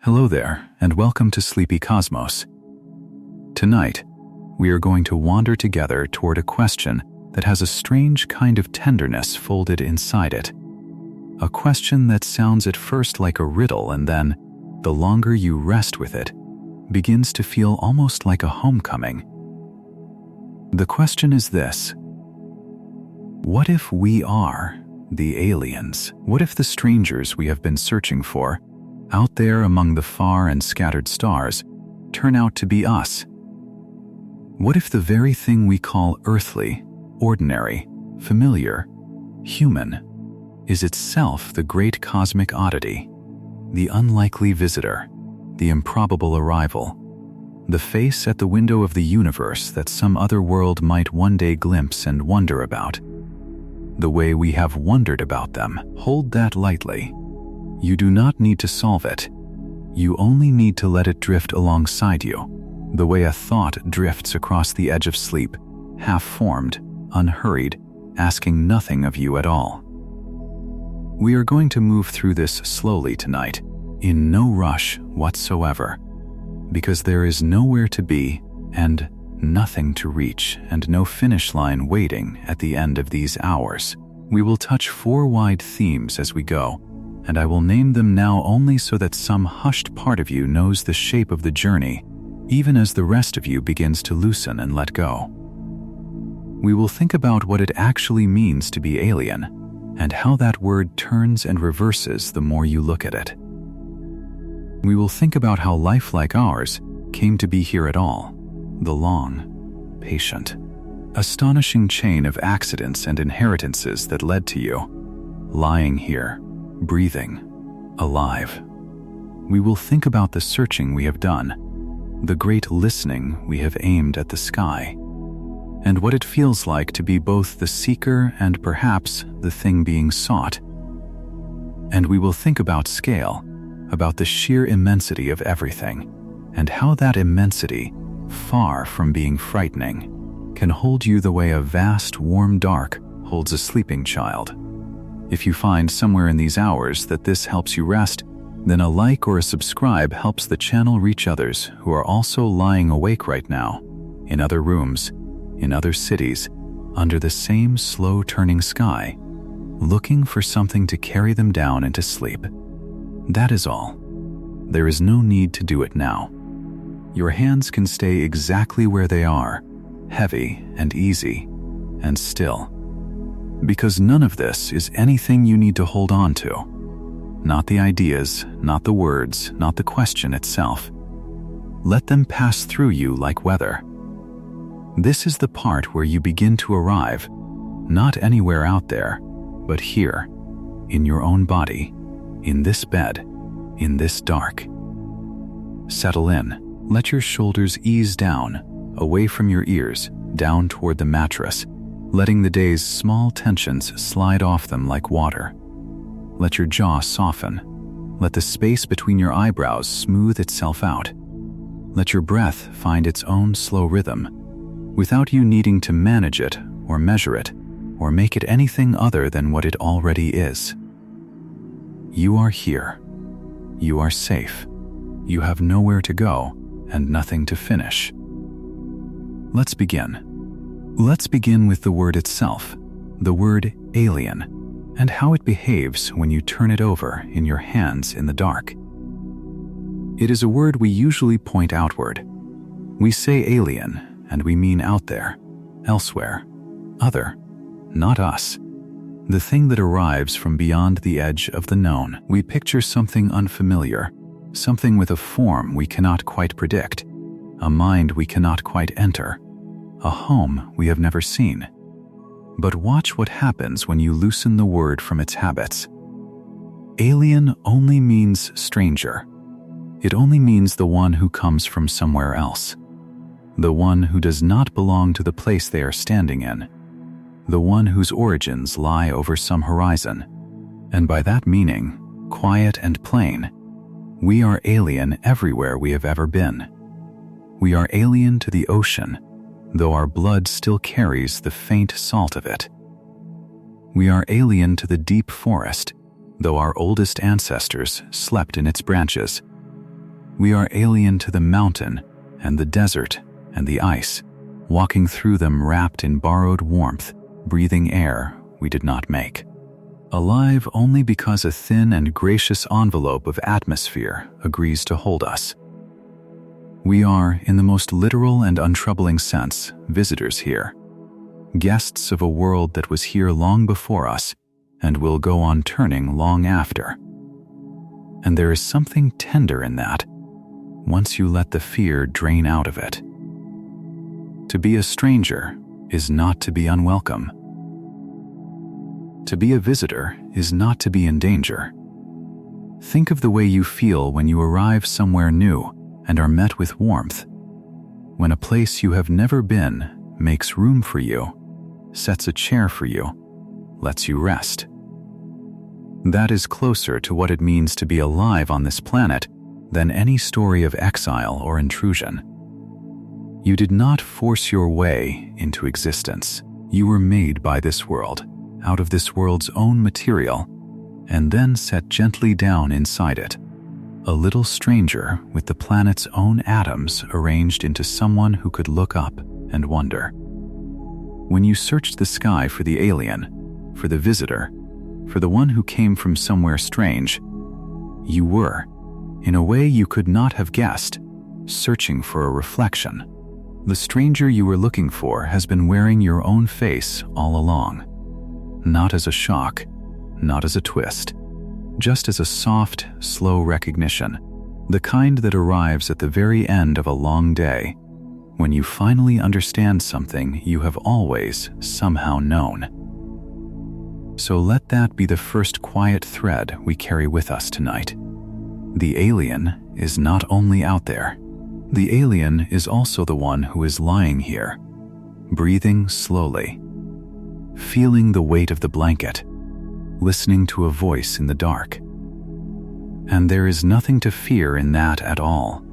Hello there, and welcome to Sleepy Cosmos. Tonight, we are going to wander together toward a question that has a strange kind of tenderness folded inside it. A question that sounds at first like a riddle, and then, the longer you rest with it, begins to feel almost like a homecoming. The question is this: what if we are the aliens? What if the strangers we have been searching for, out there among the far and scattered stars, turn out to be us? What if the very thing we call earthly, ordinary, familiar, human, is itself the great cosmic oddity, the unlikely visitor, the improbable arrival, the face at the window of the universe that some other world might one day glimpse and wonder about? The way we have wondered about them, hold that lightly. You do not need to solve it. You only need to let it drift alongside you, the way a thought drifts across the edge of sleep, half-formed, unhurried, asking nothing of you at all. We are going to move through this slowly tonight, in no rush whatsoever, because there is nowhere to be and nothing to reach and no finish line waiting at the end of these hours. We will touch 4 wide themes as we go, and I will name them now only so that some hushed part of you knows the shape of the journey, even as the rest of you begins to loosen and let go. We will think about what it actually means to be alien, and how that word turns and reverses the more you look at it. We will think about how life like ours came to be here at all, the long, patient, astonishing chain of accidents and inheritances that led to you, lying here, breathing, alive. We will think about the searching we have done, the great listening we have aimed at the sky, and what it feels like to be both the seeker and perhaps the thing being sought. And we will think about scale, about the sheer immensity of everything, and how that immensity, far from being frightening, can hold you the way a vast, warm dark holds a sleeping child. If you find somewhere in these hours that this helps you rest, then a like or a subscribe helps the channel reach others who are also lying awake right now, in other rooms, in other cities, under the same slow-turning sky, looking for something to carry them down into sleep. That is all. There is no need to do it now. Your hands can stay exactly where they are, heavy and easy, and still. Because none of this is anything you need to hold on to. Not the ideas, not the words, not the question itself. Let them pass through you like weather. This is the part where you begin to arrive, not anywhere out there, but here, in your own body, in this bed, in this dark. Settle in. Let your shoulders ease down, away from your ears, down toward the mattress, letting the day's small tensions slide off them like water. Let your jaw soften. Let the space between your eyebrows smooth itself out. Let your breath find its own slow rhythm, without you needing to manage it or measure it or make it anything other than what it already is. You are here. You are safe. You have nowhere to go and nothing to finish. Let's begin. Let's begin with the word itself, the word alien, and how it behaves when you turn it over in your hands in the dark. It is a word we usually point outward. We say alien, and we mean out there, elsewhere, other, not us. The thing that arrives from beyond the edge of the known. We picture something unfamiliar, something with a form we cannot quite predict, a mind we cannot quite enter, a home we have never seen. But watch what happens when you loosen the word from its habits. Alien only means stranger. It only means the one who comes from somewhere else, the one who does not belong to the place they are standing in, the one whose origins lie over some horizon. And by that meaning, quiet and plain, we are alien everywhere we have ever been. We are alien to the ocean, though our blood still carries the faint salt of it. We are alien to the deep forest, though our oldest ancestors slept in its branches. We are alien to the mountain and the desert and the ice, walking through them wrapped in borrowed warmth, breathing air we did not make. Alive only because a thin and gracious envelope of atmosphere agrees to hold us. We are, in the most literal and untroubling sense, visitors here, guests of a world that was here long before us and will go on turning long after. And there is something tender in that, once you let the fear drain out of it. To be a stranger is not to be unwelcome. To be a visitor is not to be in danger. Think of the way you feel when you arrive somewhere new and are met with warmth. When a place you have never been makes room for you, sets a chair for you, lets you rest. That is closer to what it means to be alive on this planet than any story of exile or intrusion. You did not force your way into existence. You were made by this world, out of this world's own material, and then set gently down inside it, a little stranger with the planet's own atoms arranged into someone who could look up and wonder. When you searched the sky for the alien, for the visitor, for the one who came from somewhere strange, you were, in a way you could not have guessed, searching for a reflection. The stranger you were looking for has been wearing your own face all along. Not as a shock, not as a twist, just as a soft, slow recognition, the kind that arrives at the very end of a long day, when you finally understand something you have always somehow known. So let that be the first quiet thread we carry with us tonight. The alien is not only out there. The alien is also the one who is lying here, breathing slowly, feeling the weight of the blanket, listening to a voice in the dark. And there is nothing to fear in that at all.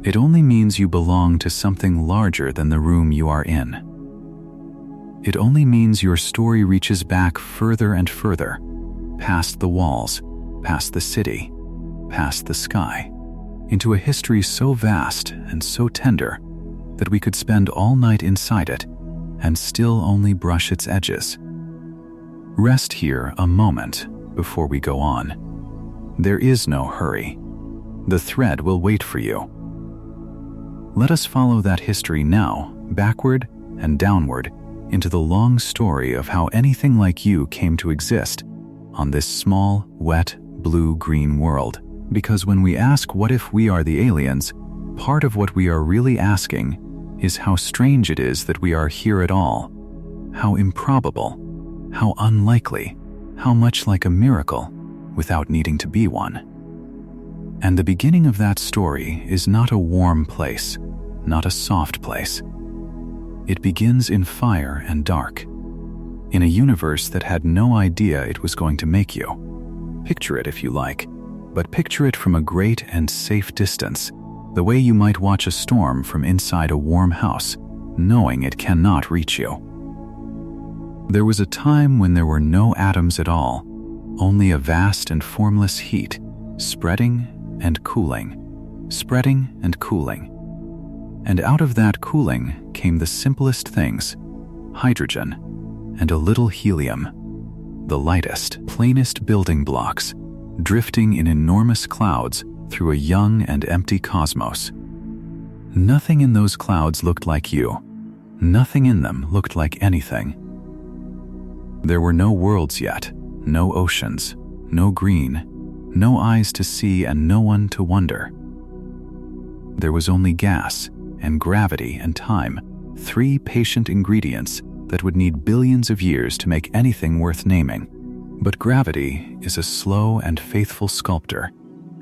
It only means you belong to something larger than the room you are in. It only means your story reaches back further and further, past the walls, past the city, past the sky, into a history so vast and so tender that we could spend all night inside it and still only brush its edges. Rest here a moment before we go on. There is no hurry. The thread will wait for you. Let us follow that history now, backward and downward, into the long story of how anything like you came to exist on this small, wet, blue-green world. Because when we ask what if we are the aliens, part of what we are really asking is how strange it is that we are here at all, how improbable, how unlikely, how much like a miracle without needing to be one. And the beginning of that story is not a warm place, not a soft place. It begins in fire and dark, in a universe that had no idea it was going to make you. Picture it if you like, but picture it from a great and safe distance, the way you might watch a storm from inside a warm house, knowing it cannot reach you. There was a time when there were no atoms at all, only a vast and formless heat, spreading and cooling, spreading and cooling. And out of that cooling came the simplest things, hydrogen and a little helium, the lightest, plainest building blocks, drifting in enormous clouds through a young and empty cosmos. Nothing in those clouds looked like you. Nothing in them looked like anything. There were no worlds yet, no oceans, no green, no eyes to see and no one to wonder. There was only gas and gravity and time, three patient ingredients that would need billions of years to make anything worth naming. But gravity is a slow and faithful sculptor,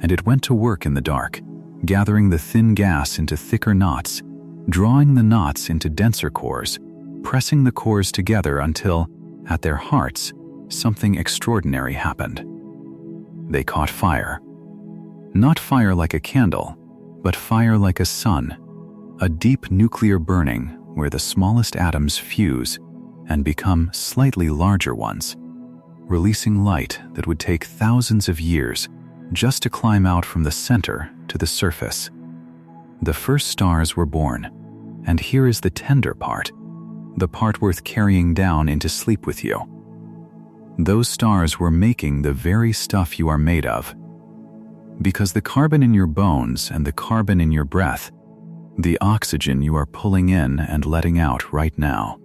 and it went to work in the dark, gathering the thin gas into thicker knots, drawing the knots into denser cores, pressing the cores together until, at their hearts, something extraordinary happened. They caught fire. Not fire like a candle, but fire like a sun, a deep nuclear burning where the smallest atoms fuse and become slightly larger ones, releasing light that would take thousands of years just to climb out from the center to the surface. The first stars were born, and here is the tender part, the part worth carrying down into sleep with you. Those stars were making the very stuff you are made of. Because the carbon in your bones and the carbon in your breath, the oxygen you are pulling in and letting out right now,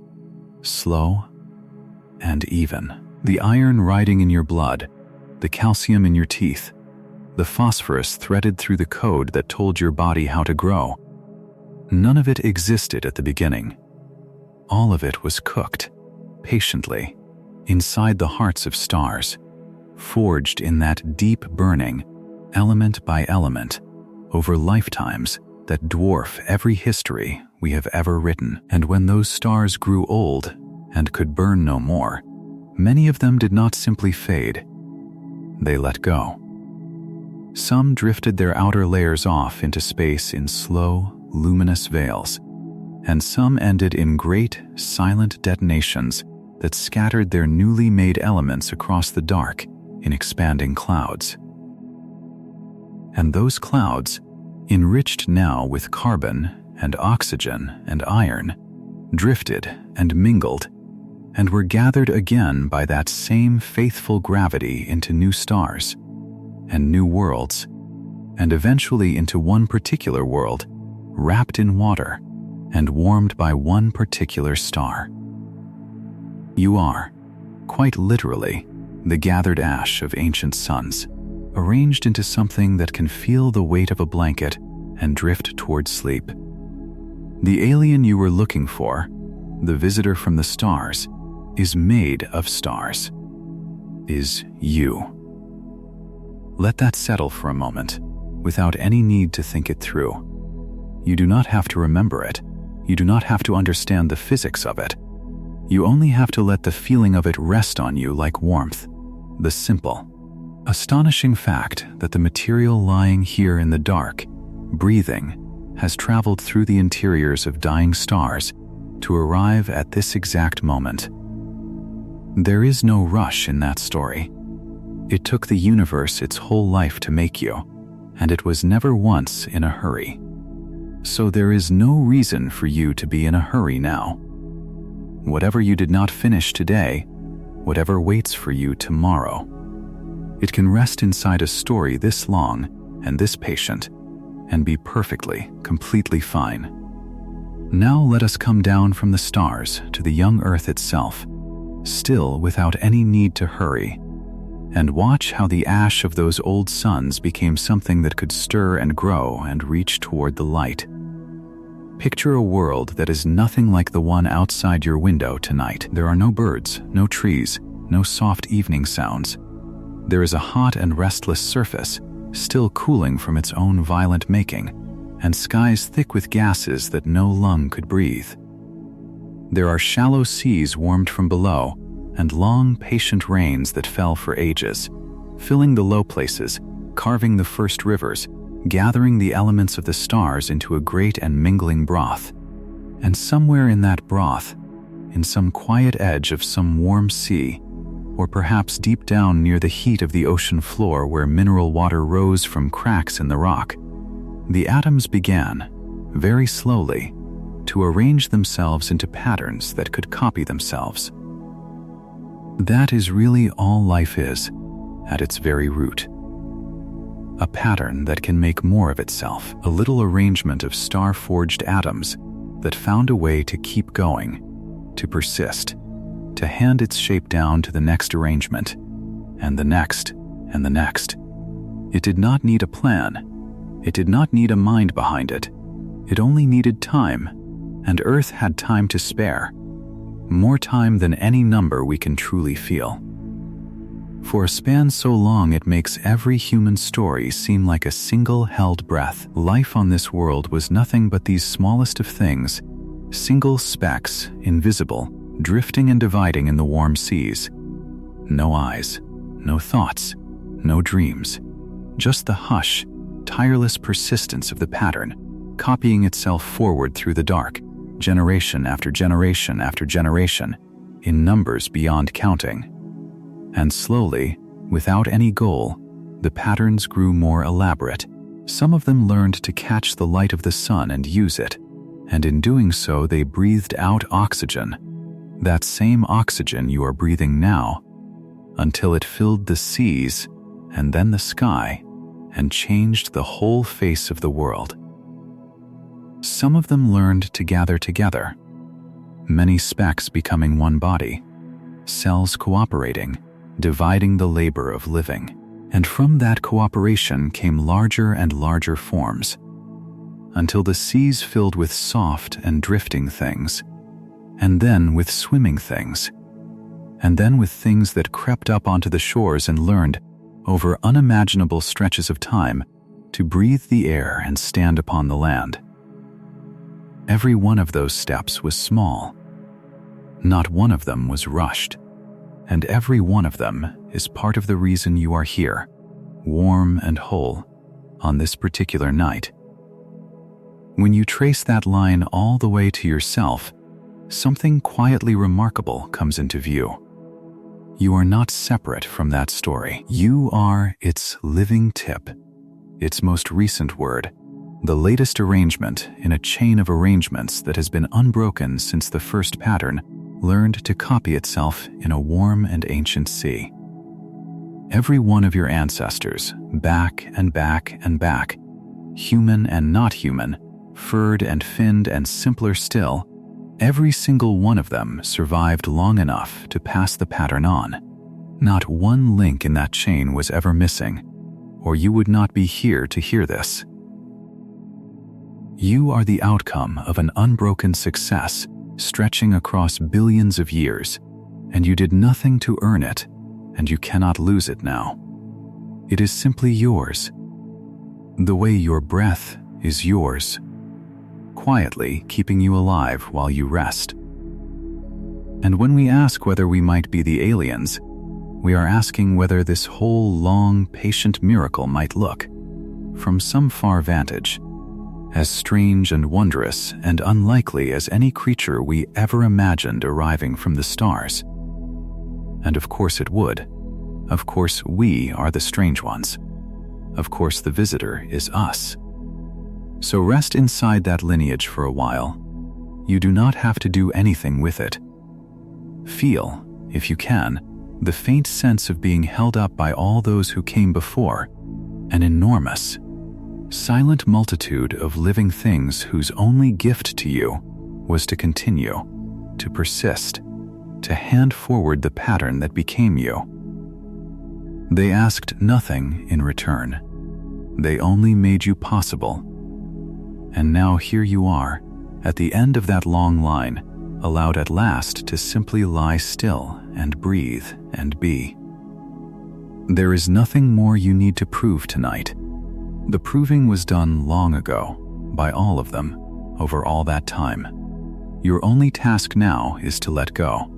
slow and even. The iron riding in your blood, the calcium in your teeth, the phosphorus threaded through the code that told your body how to grow. None of it existed at the beginning. All of it was cooked, patiently, inside the hearts of stars, forged in that deep burning, element by element, over lifetimes that dwarf every history we have ever written. And when those stars grew old and could burn no more, many of them did not simply fade. They let go. Some drifted their outer layers off into space in slow, luminous veils, and some ended in great, silent detonations that scattered their newly made elements across the dark in expanding clouds. And those clouds, enriched now with carbon and oxygen and iron, drifted and mingled, and were gathered again by that same faithful gravity into new stars and new worlds, and eventually into one particular world, wrapped in water and warmed by one particular star. You are, quite literally, the gathered ash of ancient suns, arranged into something that can feel the weight of a blanket and drift toward sleep. The alien you were looking for, the visitor from the stars, is made of stars, is you. Let that settle for a moment, without any need to think it through. You do not have to remember it. You do not have to understand the physics of it. You only have to let the feeling of it rest on you like warmth, the simple, astonishing fact that the material lying here in the dark, breathing, has traveled through the interiors of dying stars to arrive at this exact moment. There is no rush in that story. It took the universe its whole life to make you, and it was never once in a hurry. So there is no reason for you to be in a hurry now. Whatever you did not finish today, whatever waits for you tomorrow, it can rest inside a story this long and this patient and be perfectly, completely fine. Now let us come down from the stars to the young earth itself, still without any need to hurry, and watch how the ash of those old suns became something that could stir and grow and reach toward the light. Picture a world that is nothing like the one outside your window tonight. There are no birds, no trees, no soft evening sounds. There is a hot and restless surface, still cooling from its own violent making, and skies thick with gases that no lung could breathe. There are shallow seas warmed from below, and long, patient rains that fell for ages, filling the low places, carving the first rivers, gathering the elements of the stars into a great and mingling broth. And somewhere in that broth, in some quiet edge of some warm sea, or perhaps deep down near the heat of the ocean floor where mineral water rose from cracks in the rock, the atoms began, very slowly, to arrange themselves into patterns that could copy themselves. That is really all life is, at its very root. A pattern that can make more of itself, a little arrangement of star-forged atoms that found a way to keep going, to persist, to hand its shape down to the next arrangement, and the next, and the next. It did not need a plan. It did not need a mind behind it. It only needed time, and Earth had time to spare. More time than any number we can truly feel. For a span so long it makes every human story seem like a single held breath. Life on this world was nothing but these smallest of things, single specks, invisible, drifting and dividing in the warm seas. No eyes, no thoughts, no dreams, just the hush, tireless persistence of the pattern, copying itself forward through the dark, generation after generation after generation, in numbers beyond counting. And slowly, without any goal, the patterns grew more elaborate, Some of them learned to catch the light of the sun and use it, and in doing so they breathed out oxygen, that same oxygen you are breathing now, until it filled the seas and then the sky and changed the whole face of the world. Some of them learned to gather together, many specks becoming one body, cells cooperating, dividing the labor of living. And from that cooperation came larger and larger forms, until the seas filled with soft and drifting things, and then with swimming things, and then with things that crept up onto the shores and learned, over unimaginable stretches of time, to breathe the air and stand upon the land. Every one of those steps was small. Not one of them was rushed, and every one of them is part of the reason you are here, warm and whole, on this particular night. When you trace that line all the way to yourself, something quietly remarkable comes into view. You are not separate from that story. You are its living tip, its most recent word, the latest arrangement in a chain of arrangements that has been unbroken since the first pattern learned to copy itself in a warm and ancient sea. Every one of your ancestors, back and back and back, human and not human, furred and finned and simpler still, every single one of them survived long enough to pass the pattern on. Not one link in that chain was ever missing, or you would not be here to hear this. You are the outcome of an unbroken success stretching across billions of years, and you did nothing to earn it, and you cannot lose it now. It is simply yours. The way your breath is yours, quietly keeping you alive while you rest. And when we ask whether we might be the aliens, we are asking whether this whole long, patient miracle might look, from some far vantage, as strange and wondrous and unlikely as any creature we ever imagined arriving from the stars. And of course it would. Of course we are the strange ones. Of course the visitor is us. So rest inside that lineage for a while. You do not have to do anything with it. Feel, if you can, the faint sense of being held up by all those who came before, an enormous, silent multitude of living things whose only gift to you was to continue, to persist, to hand forward the pattern that became you. They asked nothing in return. They only made you possible. And now here you are, at the end of that long line, allowed at last to simply lie still and breathe and be. There is nothing more you need to prove tonight. The proving was done long ago, by all of them, over all that time. Your only task now is to let go.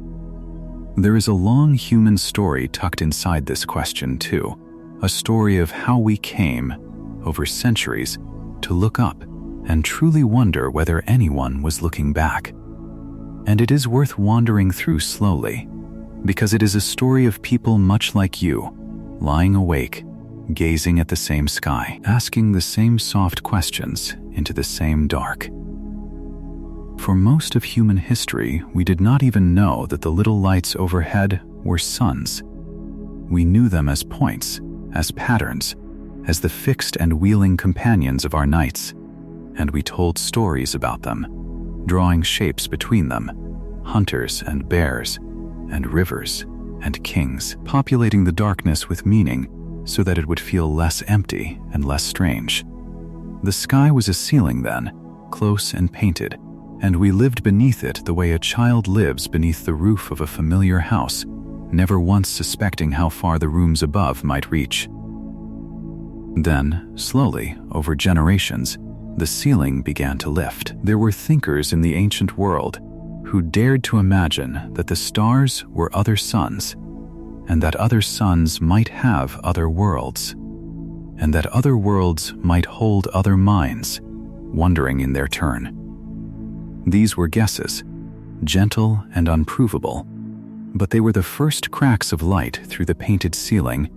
There is a long human story tucked inside this question too, a story of how we came, over centuries, to look up and truly wonder whether anyone was looking back. And it is worth wandering through slowly, because it is a story of people much like you, lying awake, gazing at the same sky, asking the same soft questions into the same dark. For most of human history, we did not even know that the little lights overhead were suns. We knew them as points, as patterns, as the fixed and wheeling companions of our nights, and we told stories about them, drawing shapes between them, hunters and bears, and rivers and kings, populating the darkness with meaning so that it would feel less empty and less strange. The sky was a ceiling then, close and painted, and we lived beneath it the way a child lives beneath the roof of a familiar house, never once suspecting how far the rooms above might reach. Then, slowly, over generations, the ceiling began to lift. There were thinkers in the ancient world who dared to imagine that the stars were other suns, and that other suns might have other worlds, and that other worlds might hold other minds, wondering in their turn. These were guesses, gentle and unprovable, but they were the first cracks of light through the painted ceiling,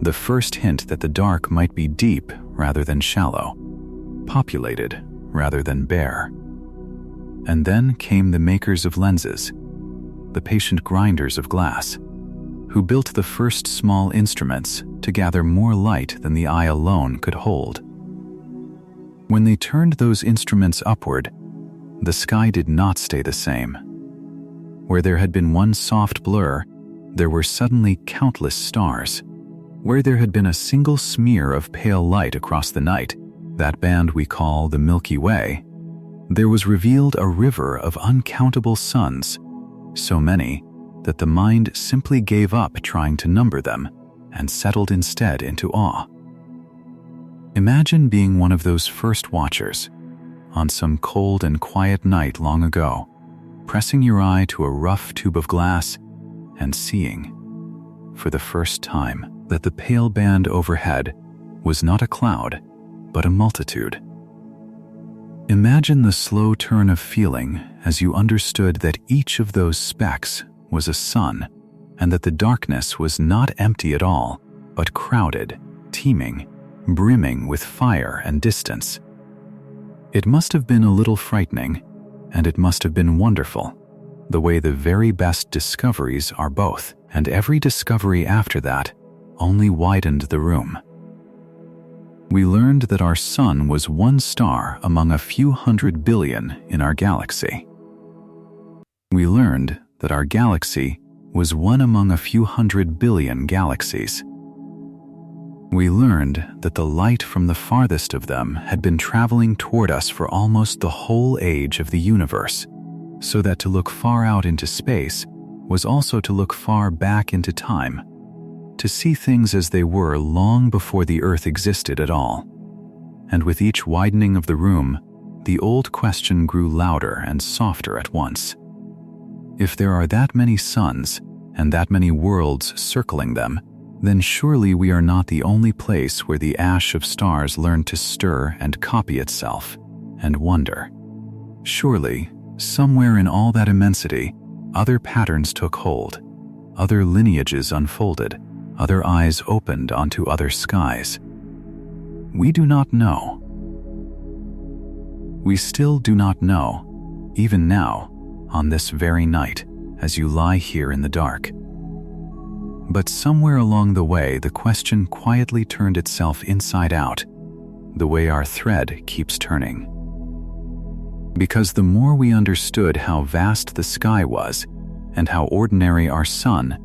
the first hint that the dark might be deep rather than shallow, populated rather than bare. And then came the makers of lenses, the patient grinders of glass, who built the first small instruments to gather more light than the eye alone could hold. When they turned those instruments upward, the sky did not stay the same. Where there had been one soft blur, there were suddenly countless stars. Where there had been a single smear of pale light across the night, that band we call the Milky Way, there was revealed a river of uncountable suns, so many that the mind simply gave up trying to number them and settled instead into awe. Imagine being one of those first watchers, on some cold and quiet night long ago, pressing your eye to a rough tube of glass and seeing, for the first time, that the pale band overhead was not a cloud, but a multitude. Imagine the slow turn of feeling as you understood that each of those specks was a sun, and that the darkness was not empty at all, but crowded, teeming, brimming with fire and distance. It must have been a little frightening, and it must have been wonderful, the way the very best discoveries are both, and every discovery after that only widened the room. We learned that our sun was one star among a few 100 billion in our galaxy. We learned that our galaxy was one among a few 100 billion galaxies. We learned that the light from the farthest of them had been traveling toward us for almost the whole age of the universe, so that to look far out into space was also to look far back into time, to see things as they were long before the Earth existed at all. And with each widening of the room, the old question grew louder and softer at once. If there are that many suns and that many worlds circling them, then surely we are not the only place where the ash of stars learned to stir and copy itself and wonder. Surely, somewhere in all that immensity, other patterns took hold, other lineages unfolded, other eyes opened onto other skies. We do not know. We still do not know, even now, on this very night, as you lie here in the dark. But somewhere along the way, the question quietly turned itself inside out, the way our thread keeps turning. Because the more we understood how vast the sky was, and how ordinary our sun,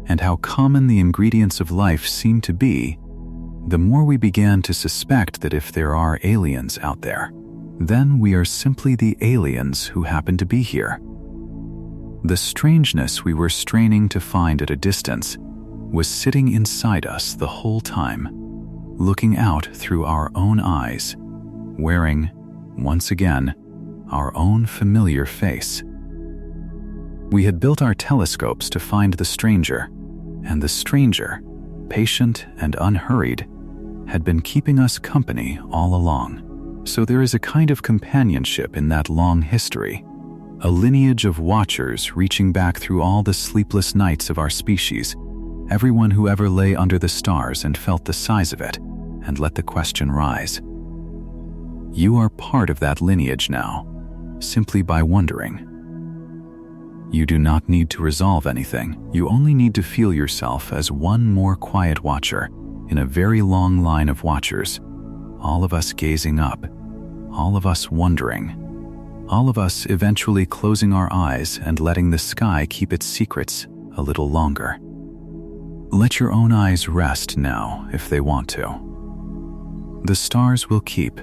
and how common the ingredients of life seem to be, the more we began to suspect that if there are aliens out there, then we are simply the aliens who happen to be here. The strangeness we were straining to find at a distance was sitting inside us the whole time, looking out through our own eyes, wearing, once again, our own familiar face. We had built our telescopes to find the stranger, and the stranger, patient and unhurried, had been keeping us company all along. So there is a kind of companionship in that long history, a lineage of watchers reaching back through all the sleepless nights of our species, everyone who ever lay under the stars and felt the size of it, and let the question rise. You are part of that lineage now, simply by wondering. You do not need to resolve anything. You only need to feel yourself as one more quiet watcher in a very long line of watchers, all of us gazing up, all of us wondering, all of us eventually closing our eyes and letting the sky keep its secrets a little longer. Let your own eyes rest now if they want to. The stars will keep.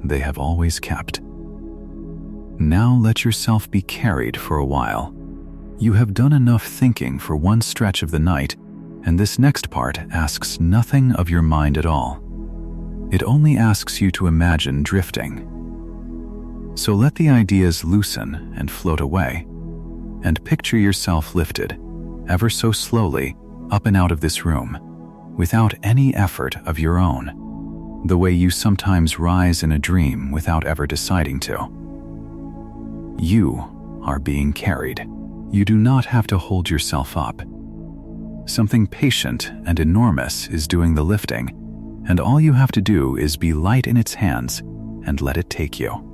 They have always kept. Now let yourself be carried for a while. You have done enough thinking for one stretch of the night, and this next part asks nothing of your mind at all. It only asks you to imagine drifting. So let the ideas loosen and float away, and picture yourself lifted, ever so slowly, up and out of this room, without any effort of your own, the way you sometimes rise in a dream without ever deciding to. You are being carried. You do not have to hold yourself up. Something patient and enormous is doing the lifting, and all you have to do is be light in its hands and let it take you.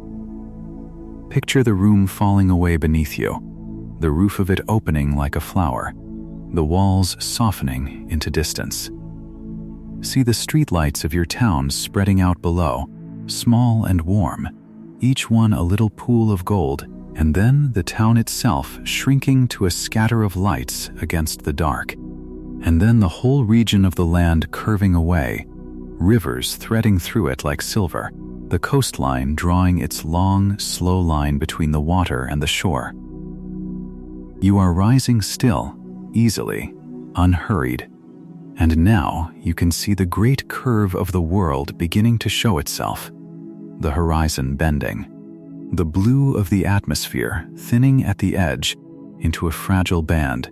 Picture the room falling away beneath you, the roof of it opening like a flower, the walls softening into distance. See the streetlights of your town spreading out below, small and warm, each one a little pool of gold, and then the town itself shrinking to a scatter of lights against the dark, and then the whole region of the land curving away, rivers threading through it like silver, the coastline drawing its long, slow line between the water and the shore. You are rising still, easily, unhurried, and now you can see the great curve of the world beginning to show itself, the horizon bending, the blue of the atmosphere thinning at the edge into a fragile band,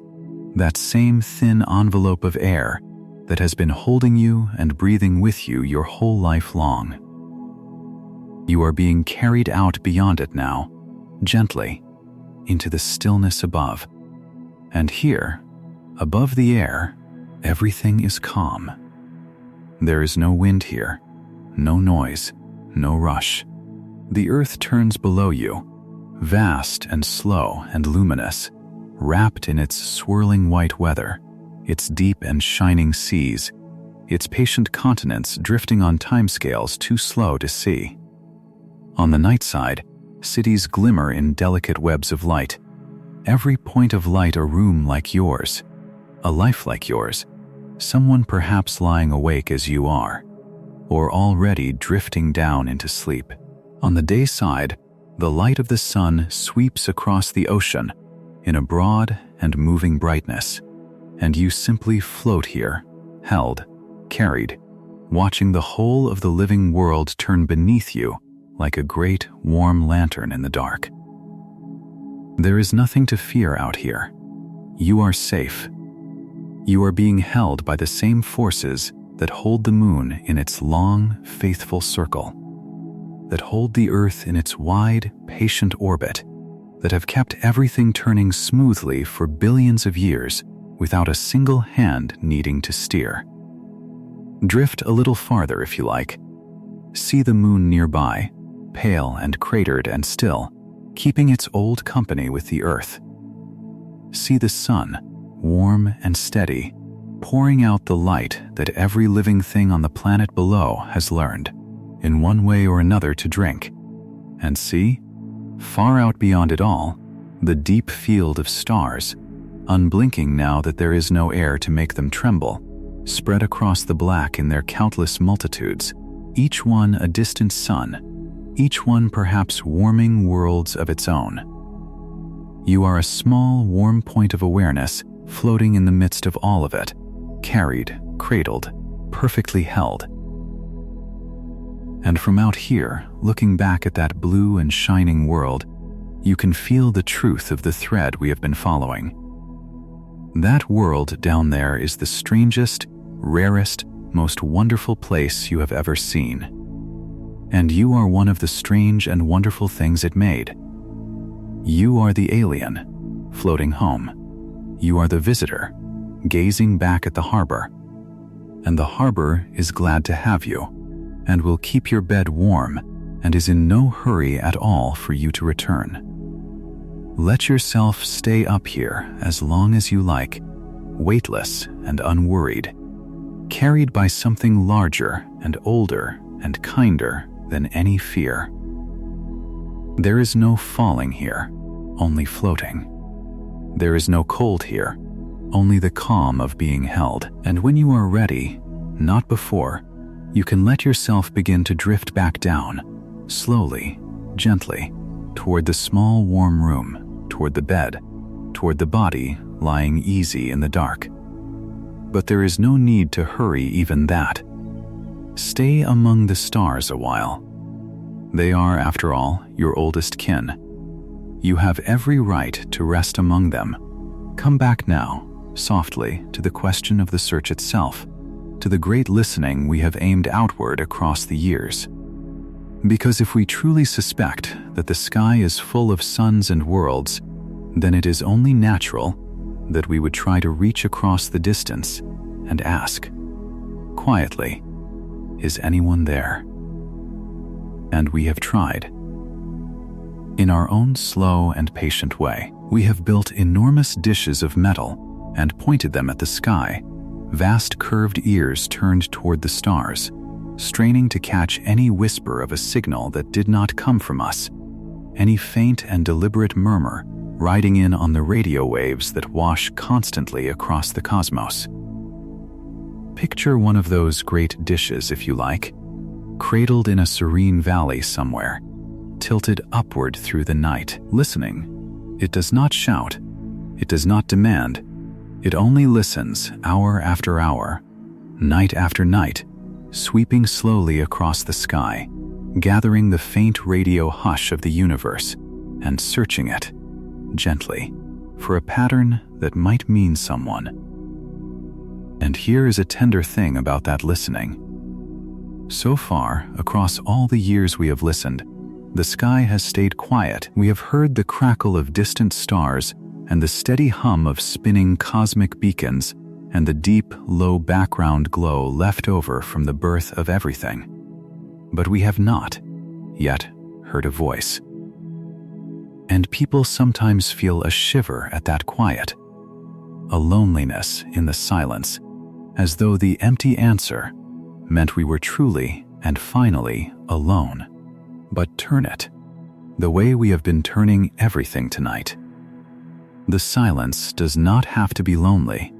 that same thin envelope of air that has been holding you and breathing with you your whole life long. You are being carried out beyond it now, gently, into the stillness above. And here, above the air, everything is calm. There is no wind here, no noise, no rush. The earth turns below you, vast and slow and luminous, wrapped in its swirling white weather, its deep and shining seas, its patient continents drifting on timescales too slow to see. On the night side, cities glimmer in delicate webs of light, every point of light a room like yours, a life like yours, someone perhaps lying awake as you are, or already drifting down into sleep. On the day side, the light of the sun sweeps across the ocean in a broad and moving brightness, and you simply float here, held, carried, watching the whole of the living world turn beneath you like a great warm lantern in the dark. There is nothing to fear out here. You are safe. You are being held by the same forces that hold the moon in its long, faithful circle, that hold the earth in its wide, patient orbit, that have kept everything turning smoothly for billions of years without a single hand needing to steer. Drift a little farther if you like. See the moon nearby, pale and cratered and still, keeping its old company with the earth. See the sun, warm and steady, pouring out the light that every living thing on the planet below has learned, in one way or another, to drink. And see, far out beyond it all, the deep field of stars, unblinking now that there is no air to make them tremble, spread across the black in their countless multitudes, each one a distant sun, each one perhaps warming worlds of its own. You are a small, warm point of awareness floating in the midst of all of it, carried, cradled, perfectly held. And from out here, looking back at that blue and shining world, you can feel the truth of the thread we have been following. That world down there is the strangest, rarest, most wonderful place you have ever seen. And you are one of the strange and wonderful things it made. You are the alien, floating home. You are the visitor, gazing back at the harbor. And the harbor is glad to have you, and will keep your bed warm, and is in no hurry at all for you to return. Let yourself stay up here as long as you like, weightless and unworried, carried by something larger and older and kinder than any fear. There is no falling here, only floating. There is no cold here, only the calm of being held. And when you are ready, not before, you can let yourself begin to drift back down, slowly, gently, toward the small warm room, toward the bed, toward the body lying easy in the dark. But there is no need to hurry even that. Stay among the stars a while. They are, after all, your oldest kin. You have every right to rest among them. Come back now, softly, to the question of the search itself, to the great listening we have aimed outward across the years. Because if we truly suspect that the sky is full of suns and worlds, then it is only natural that we would try to reach across the distance and ask, quietly, Is anyone there? And we have tried. In our own slow and patient way, we have built enormous dishes of metal and pointed them at the sky, vast curved ears turned toward the stars, straining to catch any whisper of a signal that did not come from us, any faint and deliberate murmur riding in on the radio waves that wash constantly across the cosmos. Picture one of those great dishes, if you like, cradled in a serene valley somewhere, tilted upward through the night, listening. It does not shout. It does not demand. It only listens, hour after hour, night after night, sweeping slowly across the sky, gathering the faint radio hush of the universe and searching it, gently, for a pattern that might mean someone. And here is a tender thing about that listening. So far, across all the years we have listened, the sky has stayed quiet. We have heard the crackle of distant stars and the steady hum of spinning cosmic beacons and the deep, low background glow left over from the birth of everything. But we have not yet heard a voice. And people sometimes feel a shiver at that quiet, a loneliness in the silence, as though the empty answer meant we were truly and finally alone. But turn it, the way we have been turning everything tonight. The silence does not have to be lonely.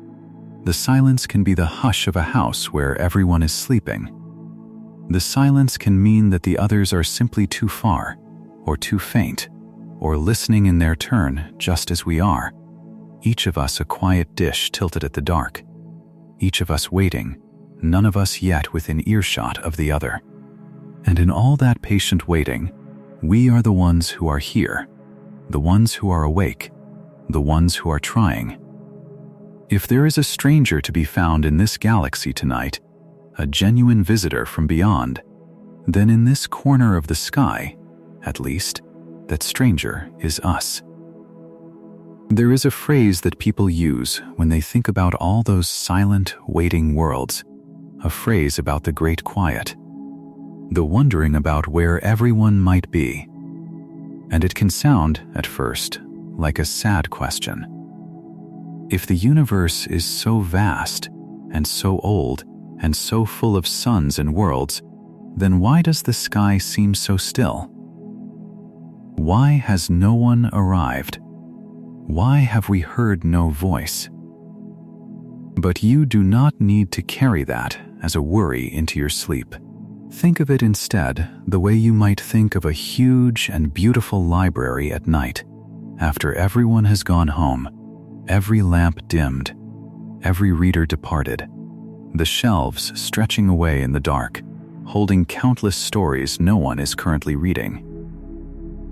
The silence can be the hush of a house where everyone is sleeping. The silence can mean that the others are simply too far, or too faint, or listening in their turn just as we are, each of us a quiet dish tilted at the dark, each of us waiting, none of us yet within earshot of the other. And in all that patient waiting, we are the ones who are here, the ones who are awake, the ones who are trying. If there is a stranger to be found in this galaxy tonight, a genuine visitor from beyond, then in this corner of the sky, at least, that stranger is us. There is a phrase that people use when they think about all those silent, waiting worlds, a phrase about the great quiet, the wondering about where everyone might be. And it can sound, at first, like a sad question. If the universe is so vast and so old and so full of suns and worlds, then why does the sky seem so still? Why has no one arrived? Why have we heard no voice? But you do not need to carry that as a worry into your sleep. Think of it instead the way you might think of a huge and beautiful library at night, after everyone has gone home, every lamp dimmed, every reader departed, the shelves stretching away in the dark, holding countless stories no one is currently reading.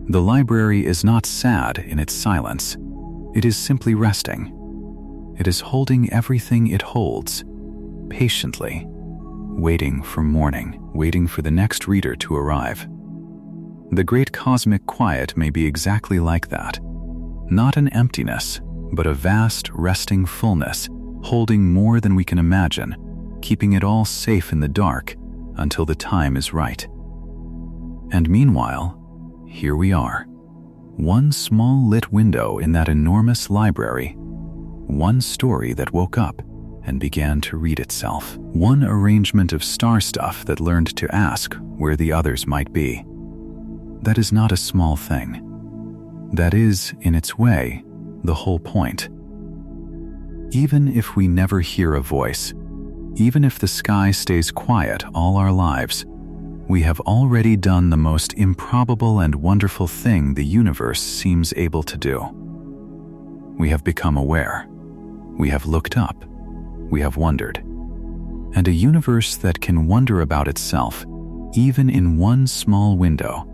The library is not sad in its silence. It is simply resting. It is holding everything it holds, patiently, waiting for morning, waiting for the next reader to arrive. The great cosmic quiet may be exactly like that. Not an emptiness, but a vast, resting fullness, holding more than we can imagine, keeping it all safe in the dark until the time is right. And meanwhile, here we are. One small lit window in that enormous library. One story that woke up and began to read itself. One arrangement of star stuff that learned to ask where the others might be. That is not a small thing. That is, in its way, the whole point. Even if we never hear a voice, even if the sky stays quiet all our lives, we have already done the most improbable and wonderful thing the universe seems able to do. We have become aware. We have looked up. We have wondered. And a universe that can wonder about itself, even in one small window,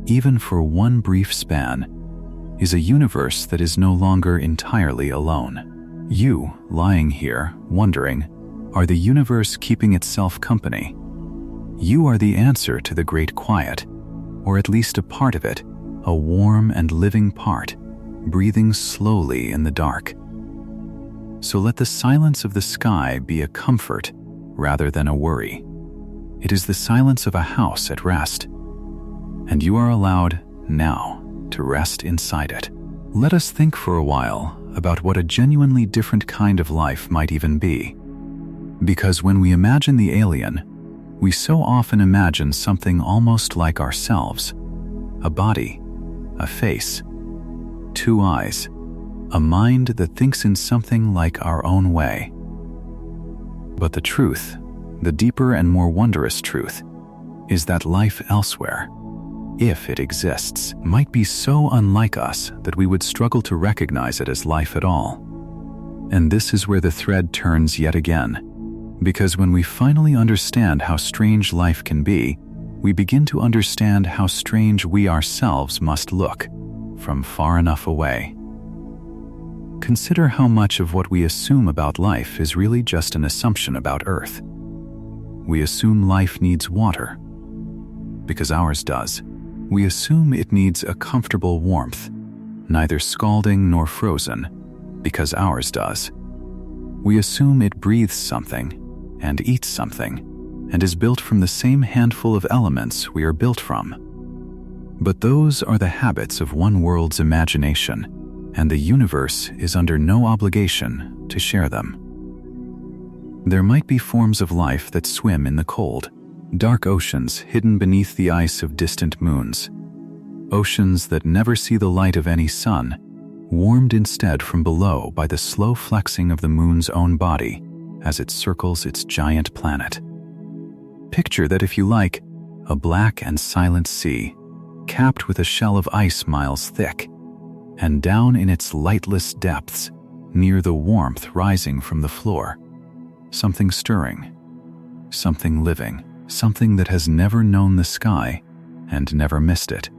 even for one brief span, is a universe that is no longer entirely alone. You, lying here, wondering, are the universe keeping itself company? You are the answer to the great quiet, or at least a part of it, a warm and living part, breathing slowly in the dark. So let the silence of the sky be a comfort rather than a worry. It is the silence of a house at rest. And you are allowed now to rest inside it. Let us think for a while about what a genuinely different kind of life might even be. Because when we imagine the alien, we so often imagine something almost like ourselves. A body, a face, two eyes, a mind that thinks in something like our own way. But the truth, the deeper and more wondrous truth, is that life elsewhere, if it exists, might be so unlike us that we would struggle to recognize it as life at all. And this is where the thread turns yet again, because when we finally understand how strange life can be, we begin to understand how strange we ourselves must look from far enough away. Consider how much of what we assume about life is really just an assumption about Earth. We assume life needs water, because ours does. We assume it needs a comfortable warmth, neither scalding nor frozen, because ours does. We assume it breathes something and eats something and is built from the same handful of elements we are built from. But those are the habits of one world's imagination, and the universe is under no obligation to share them. There might be forms of life that swim in the cold, dark oceans hidden beneath the ice of distant moons, oceans that never see the light of any sun, warmed instead from below by the slow flexing of the moon's own body as it circles its giant planet. Picture that, if you like, a black and silent sea, capped with a shell of ice miles thick, and down in its lightless depths, near the warmth rising from the floor, something stirring, something living, something that has never known the sky and never missed it.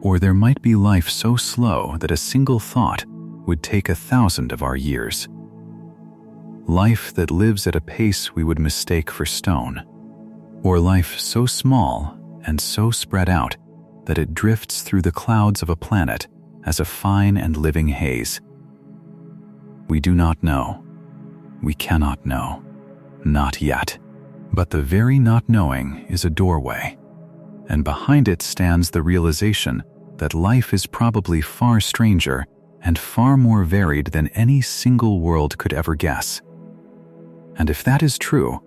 Or there might be life so slow that a single thought would take 1,000 of our years. Life that lives at a pace we would mistake for stone. Or life so small and so spread out that it drifts through the clouds of a planet as a fine and living haze. We do not know. We cannot know. Not yet. But the very not knowing is a doorway, and behind it stands the realization that life is probably far stranger and far more varied than any single world could ever guess. And if that is true,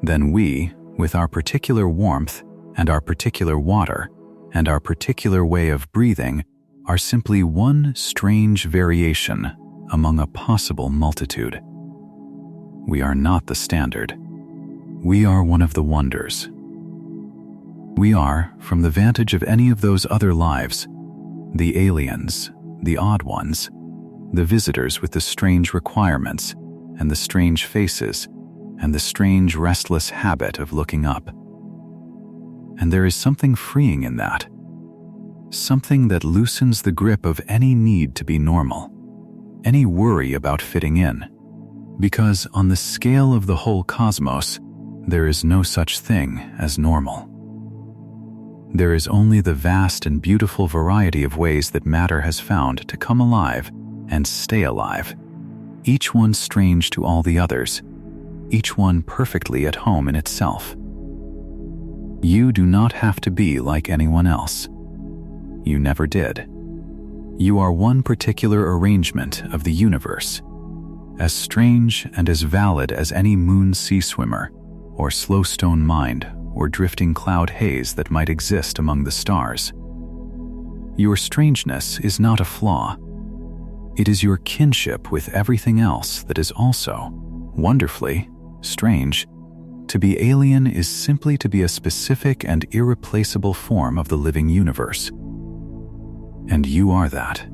then we, with our particular warmth and our particular water and our particular way of breathing, are simply one strange variation among a possible multitude. We are not the standard. We are one of the wonders. We are, from the vantage of any of those other lives, the aliens, the odd ones, the visitors with the strange requirements and the strange faces and the strange restless habit of looking up. And there is something freeing in that, something that loosens the grip of any need to be normal, any worry about fitting in, because on the scale of the whole cosmos, there is no such thing as normal. There is only the vast and beautiful variety of ways that matter has found to come alive and stay alive, each one strange to all the others, each one perfectly at home in itself. You do not have to be like anyone else. You never did. You are one particular arrangement of the universe, as strange and as valid as any moon sea swimmer, or slow stone mind, or drifting cloud haze that might exist among the stars. Your strangeness is not a flaw. It is your kinship with everything else that is also, wonderfully, strange. To be alien is simply to be a specific and irreplaceable form of the living universe. And you are that.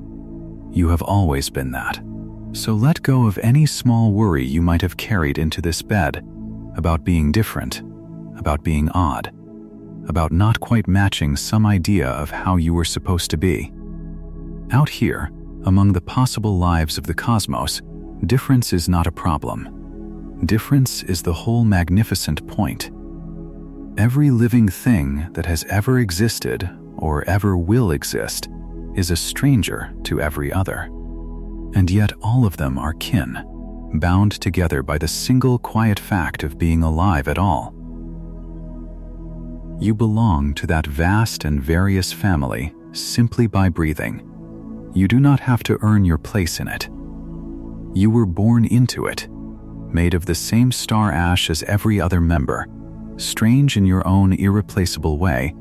You have always been that. So let go of any small worry you might have carried into this bed about being different, about being odd, about not quite matching some idea of how you were supposed to be. Out here, among the possible lives of the cosmos, difference is not a problem. Difference is the whole magnificent point. Every living thing that has ever existed or ever will exist is a stranger to every other. And yet all of them are kin, bound together by the single quiet fact of being alive at all. You belong to that vast and various family simply by breathing. You do not have to earn your place in it. You were born into it, made of the same star ash as every other member, strange in your own irreplaceable way,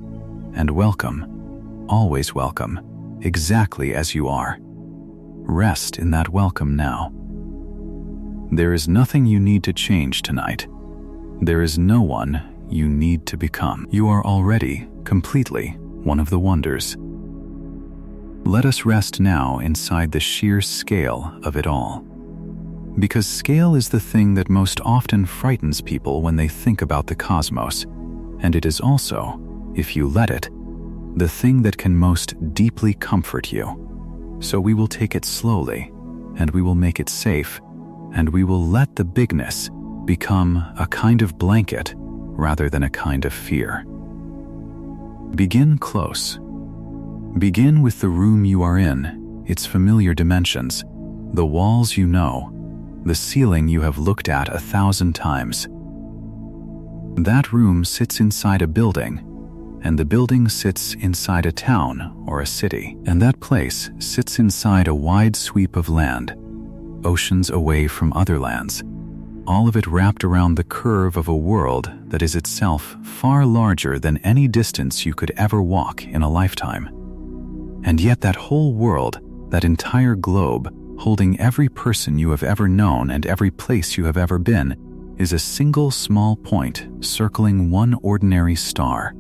and welcome, always welcome, exactly as you are. Rest in that welcome now. There is nothing you need to change tonight. There is no one you need to become. You are already, completely, one of the wonders. Let us rest now inside the sheer scale of it all. Because scale is the thing that most often frightens people when they think about the cosmos, and it is also, if you let it, the thing that can most deeply comfort you. So we will take it slowly, and we will make it safe, and we will let the bigness become a kind of blanket rather than a kind of fear. Begin close. Begin with the room you are in, its familiar dimensions, the walls you know, the ceiling you have looked at 1,000 times. That room sits inside a building, and the building sits inside a town or a city, and that place sits inside a wide sweep of land, oceans away from other lands, all of it wrapped around the curve of a world that is itself far larger than any distance you could ever walk in a lifetime. And yet that whole world, that entire globe, holding every person you have ever known and every place you have ever been, is a single small point circling one ordinary star.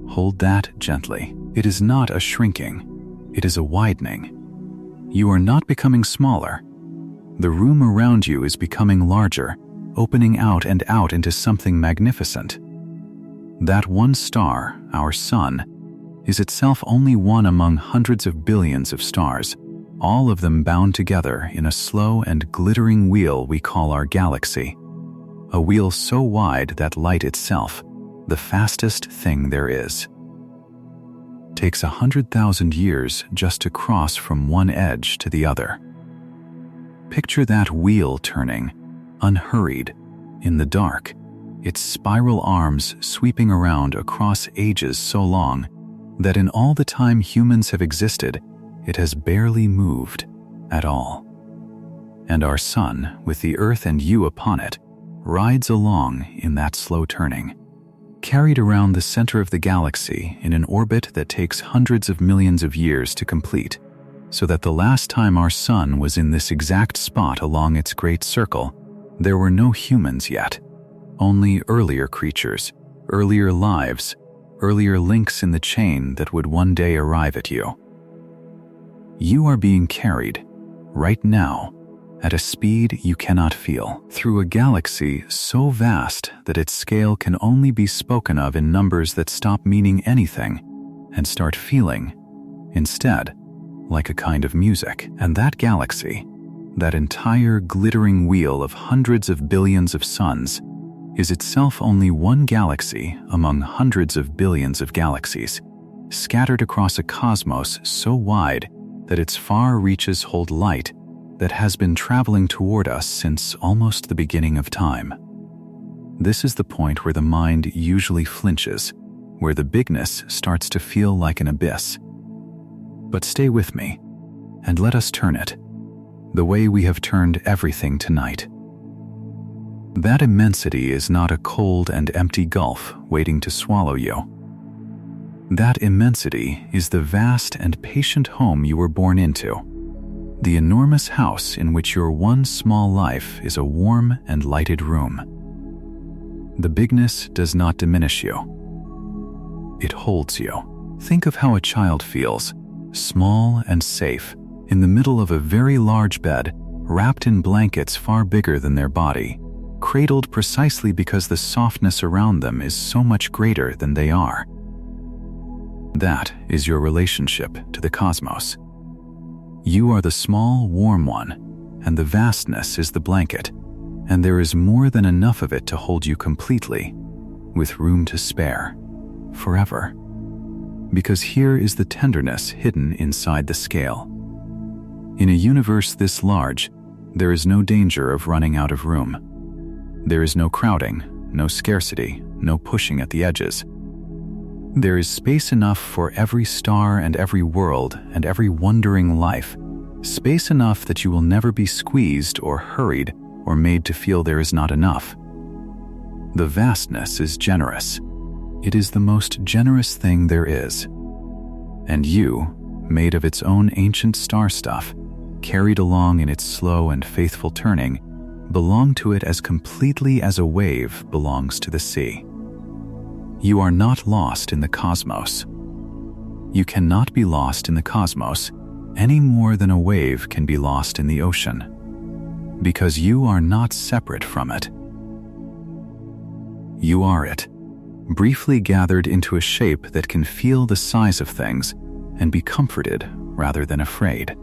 Hold that gently. It is not a shrinking, it is a widening. You are not becoming smaller. The room around you is becoming larger, opening out and out into something magnificent. That one star, our sun, is itself only one among hundreds of billions of stars, all of them bound together in a slow and glittering wheel we call our galaxy. A wheel so wide that light itself, the fastest thing there is, takes 100,000 years just to cross from one edge to the other. Picture that wheel turning, unhurried, in the dark, its spiral arms sweeping around across ages so long that in all the time humans have existed, it has barely moved at all. And our sun, with the earth and you upon it, rides along in that slow turning, carried around the center of the galaxy in an orbit that takes hundreds of millions of years to complete, so that the last time our sun was in this exact spot along its great circle, there were no humans yet, only earlier creatures, earlier lives, earlier links in the chain that would one day arrive at you. You are being carried, right now, at a speed you cannot feel, through a galaxy so vast that its scale can only be spoken of in numbers that stop meaning anything and start feeling, instead, like a kind of music. And that galaxy, that entire glittering wheel of hundreds of billions of suns, is itself only one galaxy among hundreds of billions of galaxies, scattered across a cosmos so wide that its far reaches hold light that has been traveling toward us since almost the beginning of time. This is the point where the mind usually flinches, where the bigness starts to feel like an abyss. But stay with me, and let us turn it, the way we have turned everything tonight. That immensity is not a cold and empty gulf waiting to swallow you. That immensity is the vast and patient home you were born into, the enormous house in which your one small life is a warm and lighted room. The bigness does not diminish you. It holds you. Think of how a child feels, small and safe, in the middle of a very large bed, wrapped in blankets far bigger than their body, cradled precisely because the softness around them is so much greater than they are. That is your relationship to the cosmos. You are the small, warm one, and the vastness is the blanket, and there is more than enough of it to hold you completely, with room to spare, forever. Because here is the tenderness hidden inside the scale. In a universe this large, there is no danger of running out of room. There is no crowding, no scarcity, no pushing at the edges. There is space enough for every star and every world and every wondering life, space enough that you will never be squeezed or hurried or made to feel there is not enough. The vastness is generous. It is the most generous thing there is. And you, made of its own ancient star stuff, carried along in its slow and faithful turning, belong to it as completely as a wave belongs to the sea. You are not lost in the cosmos. You cannot be lost in the cosmos any more than a wave can be lost in the ocean, because you are not separate from it. You are it, briefly gathered into a shape that can feel the size of things and be comforted rather than afraid.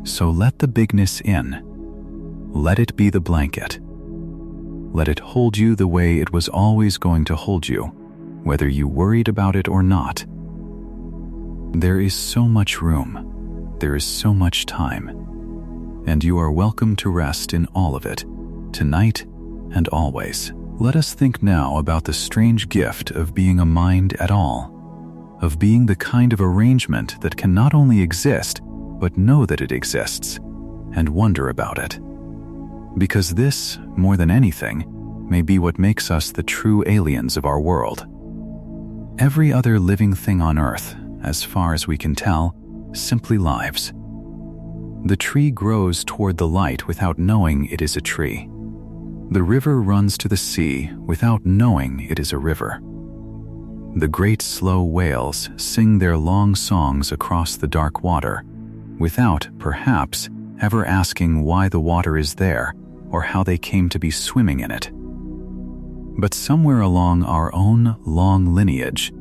So let the bigness in. Let it be the blanket. Let it hold you the way it was always going to hold you, whether you worried about it or not. There is so much room. There is so much time. And you are welcome to rest in all of it, tonight and always. Let us think now about the strange gift of being a mind at all, of being the kind of arrangement that can not only exist, but know that it exists, and wonder about it. Because this, more than anything, may be what makes us the true aliens of our world. Every other living thing on Earth, as far as we can tell, simply lives. The tree grows toward the light without knowing it is a tree. The river runs to the sea without knowing it is a river. The great slow whales sing their long songs across the dark water, without, perhaps, ever asking why the water is there or how they came to be swimming in it. But somewhere along our own long lineage,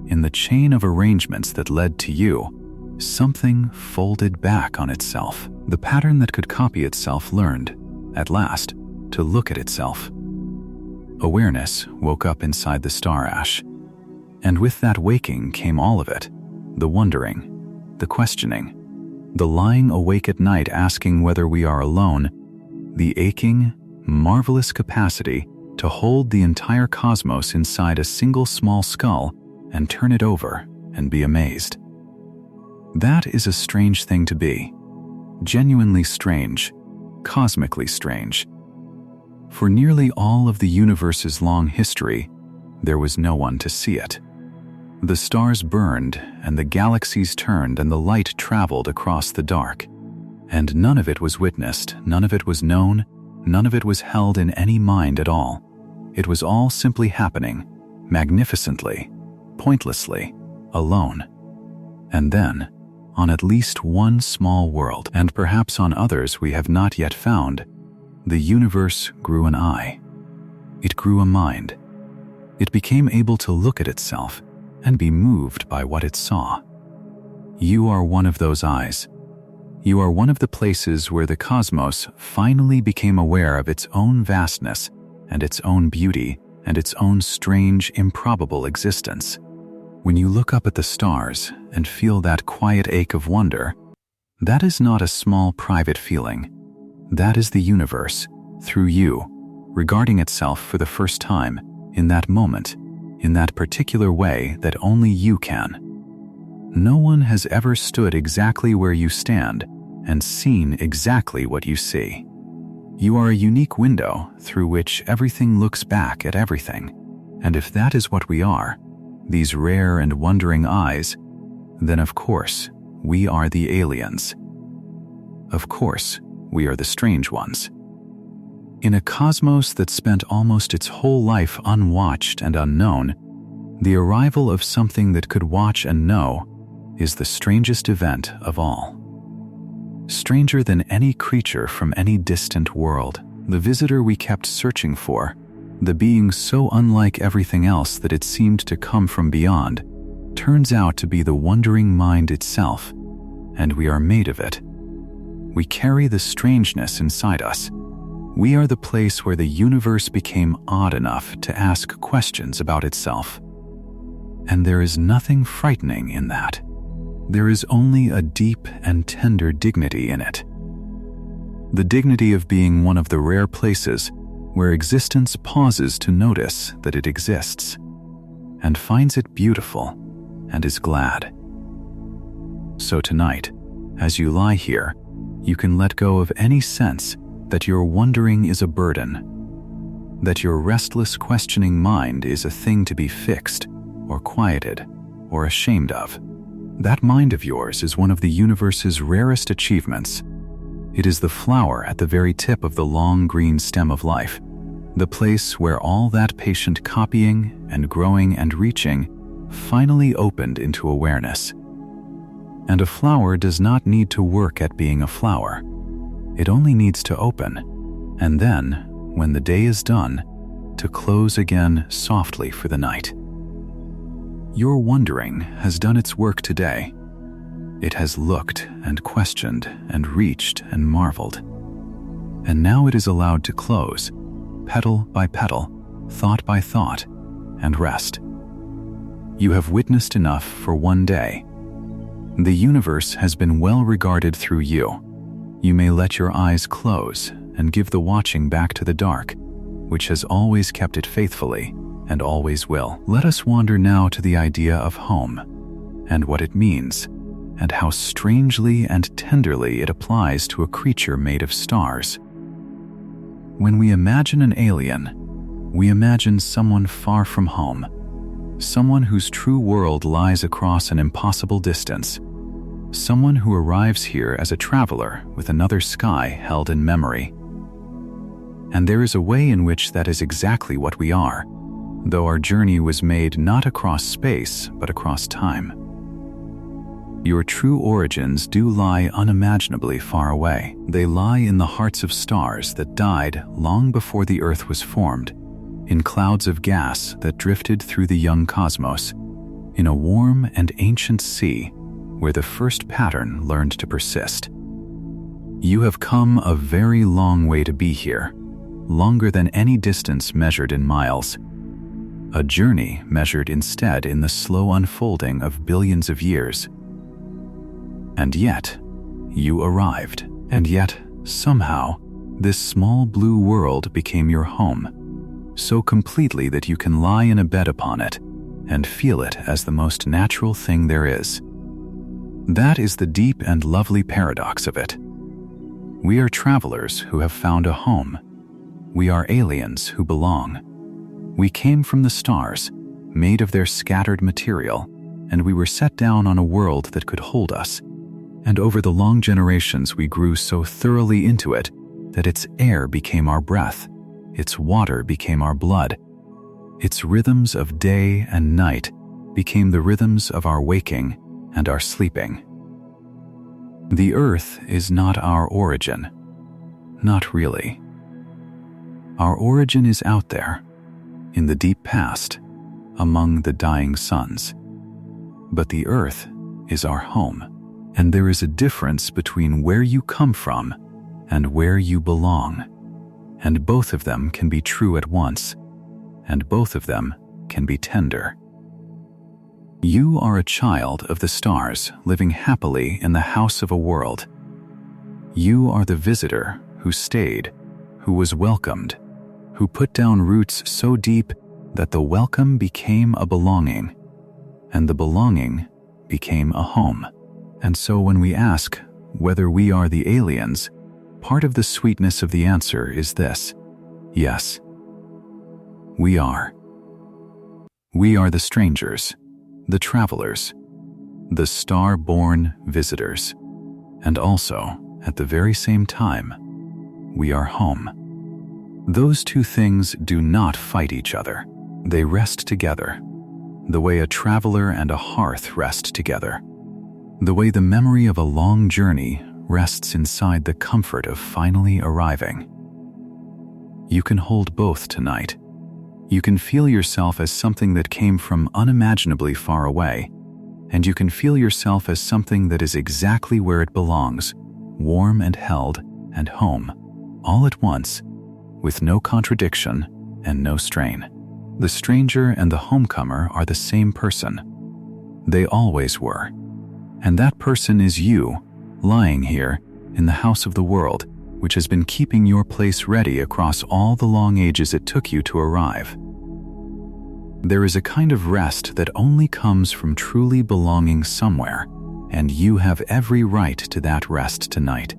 in the chain of arrangements that led to you, something folded back on itself. The pattern that could copy itself learned, at last, to look at itself. Awareness woke up inside the star ash, and with that waking came all of it, the wondering, the questioning, the lying awake at night asking whether we are alone, the aching, marvelous capacity to hold the entire cosmos inside a single small skull and turn it over and be amazed. That is a strange thing to be, genuinely strange, cosmically strange. For nearly all of the universe's long history, there was no one to see it. The stars burned, and the galaxies turned, and the light traveled across the dark. And none of it was witnessed, none of it was known, none of it was held in any mind at all. It was all simply happening, magnificently, pointlessly, alone. And then, on at least one small world, and perhaps on others we have not yet found, the universe grew an eye. It grew a mind. It became able to look at itself and be moved by what it saw. You are one of those eyes. You are one of the places where the cosmos finally became aware of its own vastness and its own beauty and its own strange, improbable existence. When you look up at the stars and feel that quiet ache of wonder, that is not a small private feeling. That is the universe, through you, regarding itself for the first time, in that moment, in that particular way that only you can. No one has ever stood exactly where you stand and seen exactly what you see. You are a unique window through which everything looks back at everything. And if that is what we are, these rare and wondering eyes, then of course, we are the aliens. Of course, we are the strange ones. In a cosmos that spent almost its whole life unwatched and unknown, the arrival of something that could watch and know is the strangest event of all. Stranger than any creature from any distant world, the visitor we kept searching for, the being so unlike everything else that it seemed to come from beyond, turns out to be the wondering mind itself, and we are made of it. We carry the strangeness inside us. We are the place where the universe became odd enough to ask questions about itself. And there is nothing frightening in that. There is only a deep and tender dignity in it. The dignity of being one of the rare places where existence pauses to notice that it exists, and finds it beautiful and is glad. So tonight, as you lie here, you can let go of any sense that your wondering is a burden, that your restless, questioning mind is a thing to be fixed or quieted or ashamed of. That mind of yours is one of the universe's rarest achievements. It is the flower at the very tip of the long green stem of life, the place where all that patient copying and growing and reaching finally opened into awareness. And a flower does not need to work at being a flower. It only needs to open, and then, when the day is done, to close again softly for the night. Your wondering has done its work today. It has looked and questioned and reached and marveled. And now it is allowed to close, petal by petal, thought by thought, and rest. You have witnessed enough for one day. The universe has been well regarded through you. You may let your eyes close and give the watching back to the dark, which has always kept it faithfully and always will. Let us wander now to the idea of home, and what it means, and how strangely and tenderly it applies to a creature made of stars. When we imagine an alien, we imagine someone far from home, someone whose true world lies across an impossible distance, someone who arrives here as a traveler with another sky held in memory. And there is a way in which that is exactly what we are, though our journey was made not across space but across time. Your true origins do lie unimaginably far away. They lie in the hearts of stars that died long before the Earth was formed, in clouds of gas that drifted through the young cosmos, in a warm and ancient sea where the first pattern learned to persist. You have come a very long way to be here, longer than any distance measured in miles. A journey measured instead in the slow unfolding of billions of years. And yet, you arrived. And yet, somehow, this small blue world became your home, so completely that you can lie in a bed upon it and feel it as the most natural thing there is. That is the deep and lovely paradox of it. We are travelers who have found a home. We are aliens who belong. We came from the stars, made of their scattered material, and we were set down on a world that could hold us. And over the long generations we grew so thoroughly into it that its air became our breath, its water became our blood, its rhythms of day and night became the rhythms of our waking and our sleeping. The Earth is not our origin. Not really. Our origin is out there, in the deep past, among the dying suns. But the Earth is our home, and there is a difference between where you come from and where you belong, and both of them can be true at once, and both of them can be tender. You are a child of the stars living happily in the house of a world. You are the visitor who stayed, who was welcomed, who put down roots so deep that the welcome became a belonging, and the belonging became a home. And so when we ask whether we are the aliens, part of the sweetness of the answer is this: yes, we are. We are the strangers, the travelers, the star-born visitors, and also, at the very same time, we are home. Those two things do not fight each other. They rest together, the way a traveler and a hearth rest together, the way the memory of a long journey rests inside the comfort of finally arriving. You can hold both tonight. You can feel yourself as something that came from unimaginably far away, and you can feel yourself as something that is exactly where it belongs, warm and held and home, all at once, with no contradiction and no strain. The stranger and the homecomer are the same person. They always were. And that person is you, lying here in the house of the world, which has been keeping your place ready across all the long ages it took you to arrive. There is a kind of rest that only comes from truly belonging somewhere, and you have every right to that rest tonight.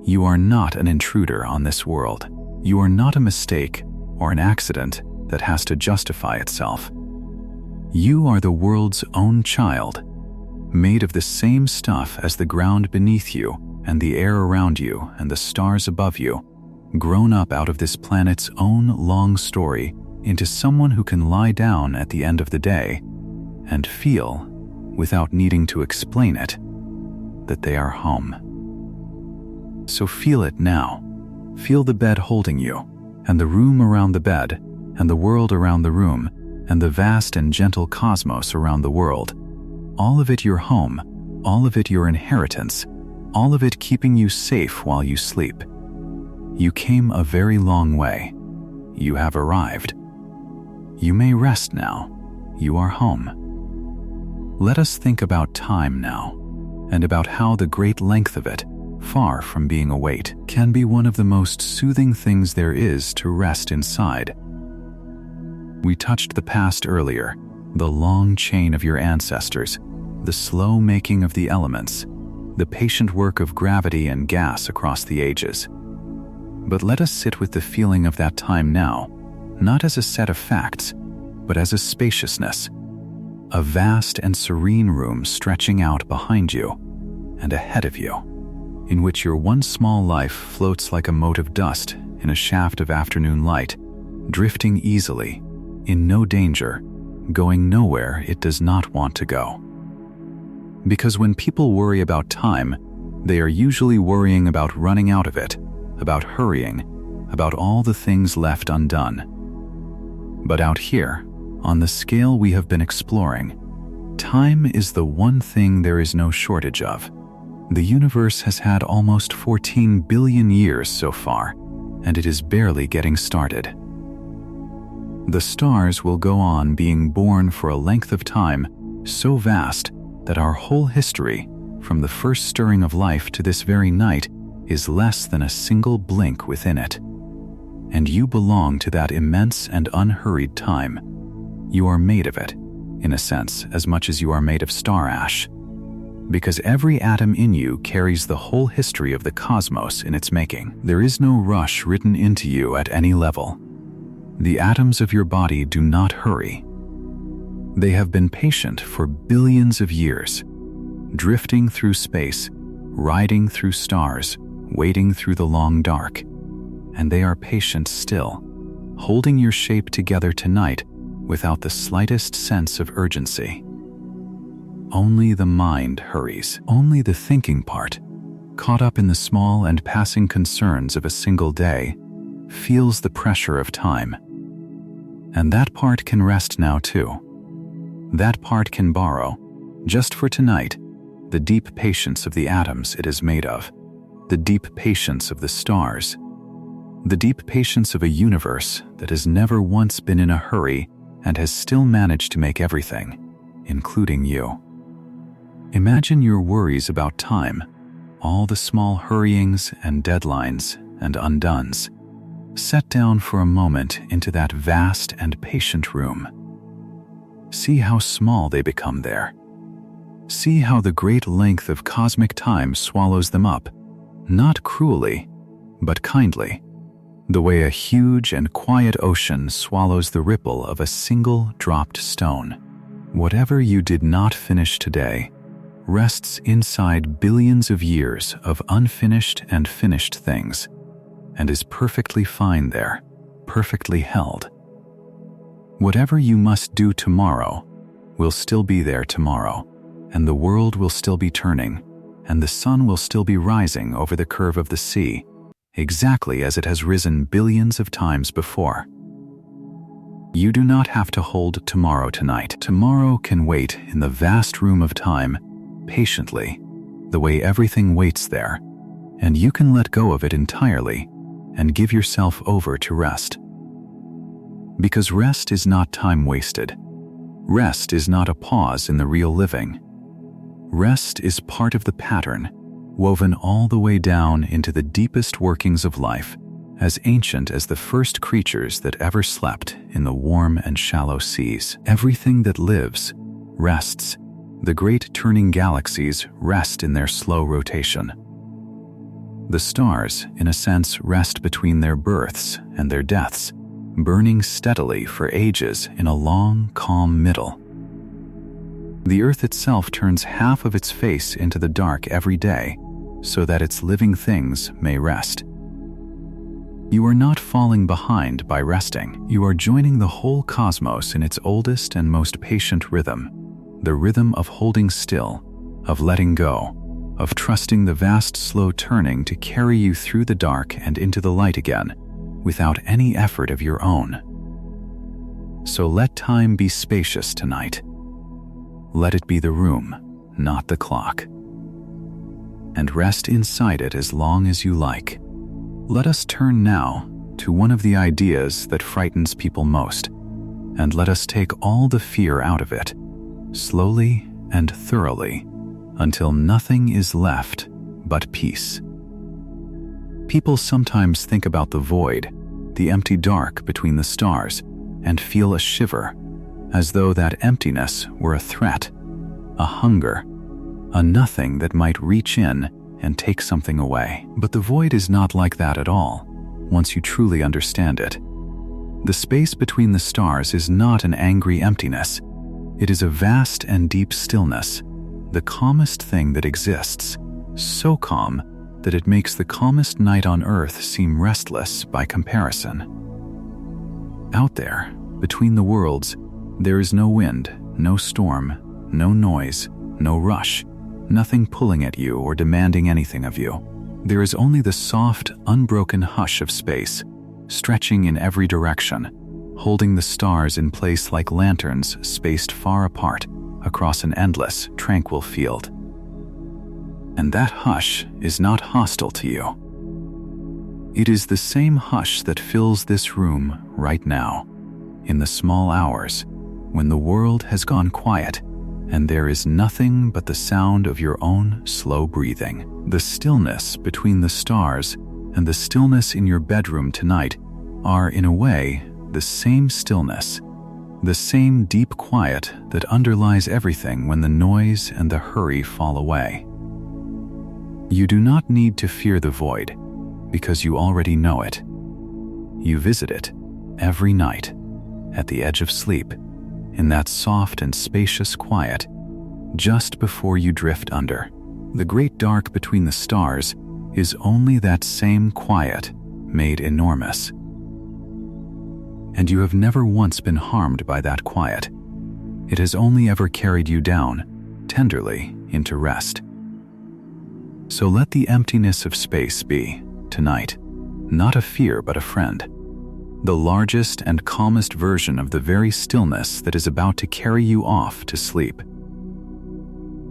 You are not an intruder on this world. You are not a mistake or an accident that has to justify itself. You are the world's own child, made of the same stuff as the ground beneath you and the air around you and the stars above you, grown up out of this planet's own long story into someone who can lie down at the end of the day and feel, without needing to explain it, that they are home. So feel it now. Feel the bed holding you, and the room around the bed, and the world around the room, and the vast and gentle cosmos around the world. All of it your home, all of it your inheritance, all of it keeping you safe while you sleep. You came a very long way. You have arrived. You may rest now. You are home. Let us think about time now, and about how the great length of it, far from being a weight, can be one of the most soothing things there is to rest inside. We touched the past earlier, the long chain of your ancestors, the slow making of the elements, the patient work of gravity and gas across the ages. But let us sit with the feeling of that time now, not as a set of facts, but as a spaciousness, a vast and serene room stretching out behind you and ahead of you, in which your one small life floats like a mote of dust in a shaft of afternoon light, drifting easily, in no danger, going nowhere it does not want to go. Because when people worry about time, they are usually worrying about running out of it, about hurrying, about all the things left undone. But out here, on the scale we have been exploring, time is the one thing there is no shortage of. The universe has had almost 14 billion years so far, and it is barely getting started. The stars will go on being born for a length of time so vast that our whole history, from the first stirring of life to this very night, is less than a single blink within it. And you belong to that immense and unhurried time. You are made of it, in a sense, as much as you are made of star ash. Because every atom in you carries the whole history of the cosmos in its making. There is no rush written into you at any level. The atoms of your body do not hurry. They have been patient for billions of years, drifting through space, riding through stars, wading through the long dark. And they are patient still, holding your shape together tonight without the slightest sense of urgency. Only the mind hurries, only the thinking part, caught up in the small and passing concerns of a single day, feels the pressure of time. And that part can rest now too. That part can borrow, just for tonight, the deep patience of the atoms it is made of, the deep patience of the stars, the deep patience of a universe that has never once been in a hurry and has still managed to make everything, including you. Imagine your worries about time, all the small hurryings and deadlines and undones, set down for a moment into that vast and patient room. See how small they become there. See how the great length of cosmic time swallows them up, not cruelly, but kindly, the way a huge and quiet ocean swallows the ripple of a single dropped stone. Whatever you did not finish today rests inside billions of years of unfinished and finished things, and is perfectly fine there, perfectly held. Whatever you must do tomorrow will still be there tomorrow, and the world will still be turning, and the sun will still be rising over the curve of the sea, exactly as it has risen billions of times before. You do not have to hold tomorrow tonight. Tomorrow can wait in the vast room of time, patiently, the way everything waits there, and you can let go of it entirely and give yourself over to rest. Because rest is not time wasted. Rest is not a pause in the real living. Rest is part of the pattern, woven all the way down into the deepest workings of life, as ancient as the first creatures that ever slept in the warm and shallow seas. Everything that lives rests. The great turning galaxies rest in their slow rotation. The stars, in a sense, rest between their births and their deaths, burning steadily for ages in a long, calm middle. The earth itself turns half of its face into the dark every day, so that its living things may rest. You are not falling behind by resting. You are joining the whole cosmos in its oldest and most patient rhythm, the rhythm of holding still, of letting go, of trusting the vast slow turning to carry you through the dark and into the light again, without any effort of your own. So let time be spacious tonight. Let it be the room, not the clock. And rest inside it as long as you like. Let us turn now to one of the ideas that frightens people most, and let us take all the fear out of it, slowly and thoroughly, until nothing is left but peace. People sometimes think about the void, the empty dark between the stars, and feel a shiver, as though that emptiness were a threat, a hunger, a nothing that might reach in and take something away. But the void is not like that at all, once you truly understand it. The space between the stars is not an angry emptiness. It is a vast and deep stillness, the calmest thing that exists, so calm that it makes the calmest night on earth seem restless by comparison. Out there, between the worlds, there is no wind, no storm, no noise, no rush, nothing pulling at you or demanding anything of you. There is only the soft, unbroken hush of space, stretching in every direction, holding the stars in place like lanterns spaced far apart across an endless, tranquil field. And that hush is not hostile to you. It is the same hush that fills this room right now, in the small hours, when the world has gone quiet and there is nothing but the sound of your own slow breathing. The stillness between the stars and the stillness in your bedroom tonight are, in a way, the same stillness, the same deep quiet that underlies everything when the noise and the hurry fall away. You do not need to fear the void, because you already know it. You visit it every night, at the edge of sleep, in that soft and spacious quiet, just before you drift under. The great dark between the stars is only that same quiet made enormous. And you have never once been harmed by that quiet. It has only ever carried you down, tenderly, into rest. So let the emptiness of space be, tonight, not a fear but a friend, the largest and calmest version of the very stillness that is about to carry you off to sleep.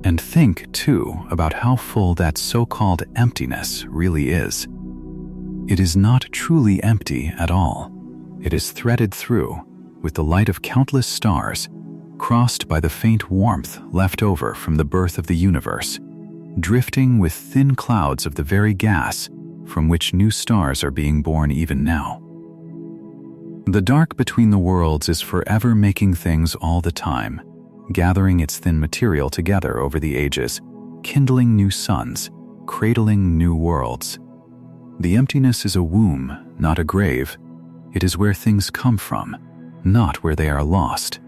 And think, too, about how full that so-called emptiness really is. It is not truly empty at all. It is threaded through with the light of countless stars, crossed by the faint warmth left over from the birth of the universe, drifting with thin clouds of the very gas from which new stars are being born even now. The dark between the worlds is forever making things all the time, gathering its thin material together over the ages, kindling new suns, cradling new worlds. The emptiness is a womb, not a grave. It is where things come from, not where they are lost.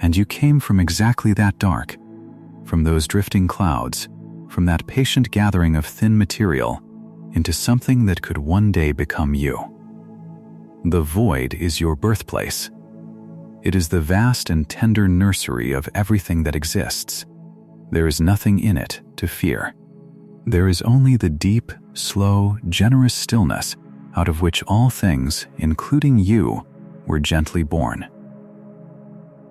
And you came from exactly that dark, from those drifting clouds, from that patient gathering of thin material, into something that could one day become you. The void is your birthplace. It is the vast and tender nursery of everything that exists. There is nothing in it to fear. There is only the deep, slow, generous stillness out of which all things, including you, were gently born.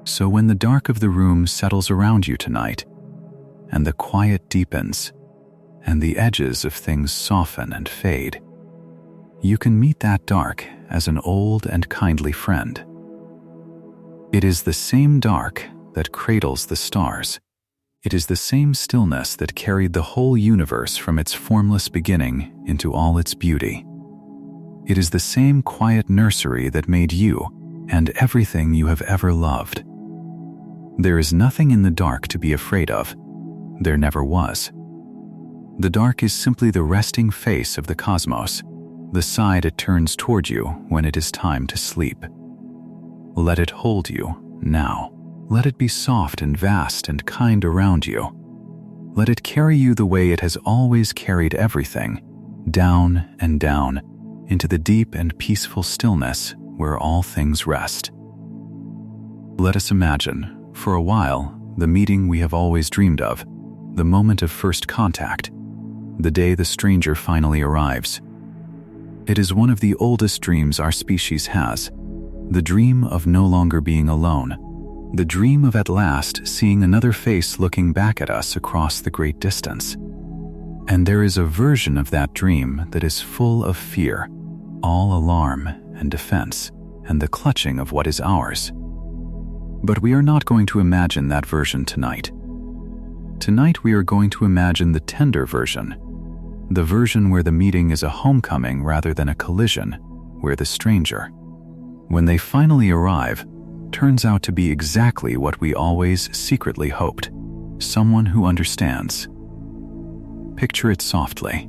So when the dark of the room settles around you tonight, and the quiet deepens, and the edges of things soften and fade, you can meet that dark as an old and kindly friend. It is the same dark that cradles the stars. It is the same stillness that carried the whole universe from its formless beginning into all its beauty. It is the same quiet nursery that made you and everything you have ever loved. There is nothing in the dark to be afraid of. There never was. The dark is simply the resting face of the cosmos, the side it turns toward you when it is time to sleep. Let it hold you now. Let it be soft and vast and kind around you. Let it carry you the way it has always carried everything, down and down, into the deep and peaceful stillness where all things rest. Let us imagine, for a while, the meeting we have always dreamed of, the moment of first contact, the day the stranger finally arrives. It is one of the oldest dreams our species has, the dream of no longer being alone, the dream of at last seeing another face looking back at us across the great distance. And there is a version of that dream that is full of fear, all alarm and defense, and the clutching of what is ours. But we are not going to imagine that version tonight. Tonight we are going to imagine the tender version, the version where the meeting is a homecoming rather than a collision, where the stranger, when they finally arrive, turns out to be exactly what we always secretly hoped, someone who understands. Picture it softly.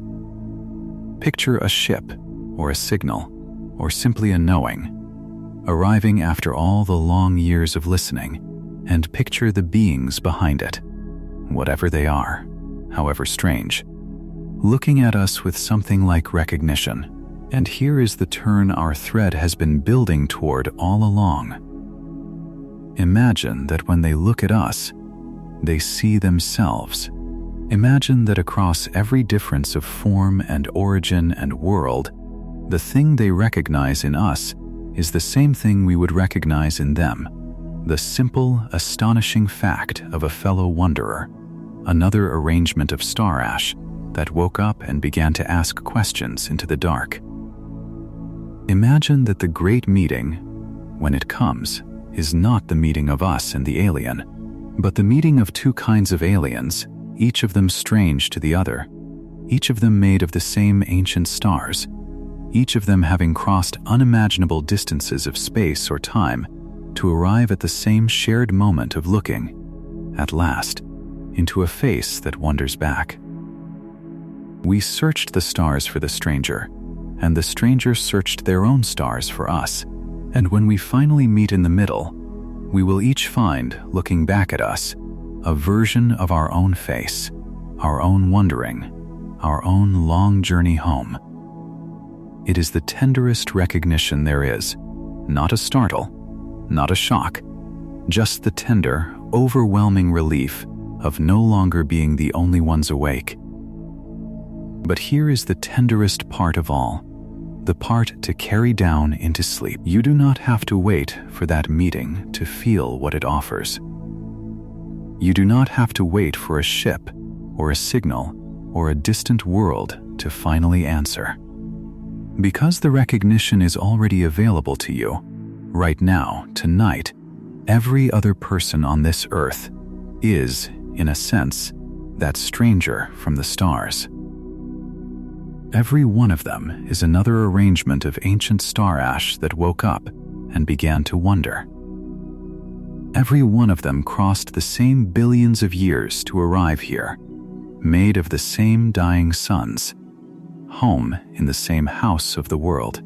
Picture a ship, or a signal, or simply a knowing, arriving after all the long years of listening, and picture the beings behind it, whatever they are, however strange, looking at us with something like recognition. And here is the turn our thread has been building toward all along. Imagine that when they look at us, they see themselves. Imagine that across every difference of form and origin and world, the thing they recognize in us is the same thing we would recognize in them, the simple, astonishing fact of a fellow wanderer, another arrangement of star ash that woke up and began to ask questions into the dark. Imagine that the great meeting, when it comes, is not the meeting of us and the alien, but the meeting of two kinds of aliens, each of them strange to the other, each of them made of the same ancient stars, each of them having crossed unimaginable distances of space or time to arrive at the same shared moment of looking, at last, into a face that wonders back. We searched the stars for the stranger, and the stranger searched their own stars for us. And when we finally meet in the middle, we will each find, looking back at us, a version of our own face, our own wondering, our own long journey home. It is the tenderest recognition there is, not a startle, not a shock, just the tender, overwhelming relief of no longer being the only ones awake. But here is the tenderest part of all, the part to carry down into sleep. You do not have to wait for that meeting to feel what it offers. You do not have to wait for a ship, or a signal, or a distant world to finally answer. Because the recognition is already available to you, right now, tonight, every other person on this earth is, in a sense, that stranger from the stars. Every one of them is another arrangement of ancient star ash that woke up and began to wonder. Every one of them crossed the same billions of years to arrive here, made of the same dying suns, home in the same house of the world.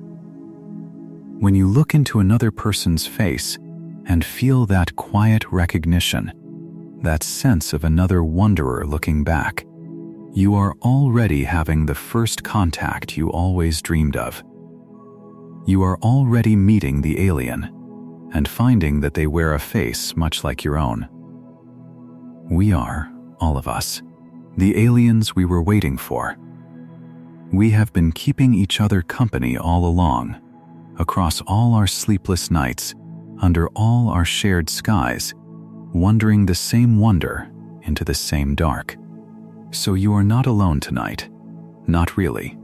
When you look into another person's face and feel that quiet recognition, that sense of another wanderer looking back, you are already having the first contact you always dreamed of. You are already meeting the alien and finding that they wear a face much like your own. We are, all of us, the aliens we were waiting for. We have been keeping each other company all along, across all our sleepless nights, under all our shared skies, wondering the same wonder into the same dark. So you are not alone tonight. Not really.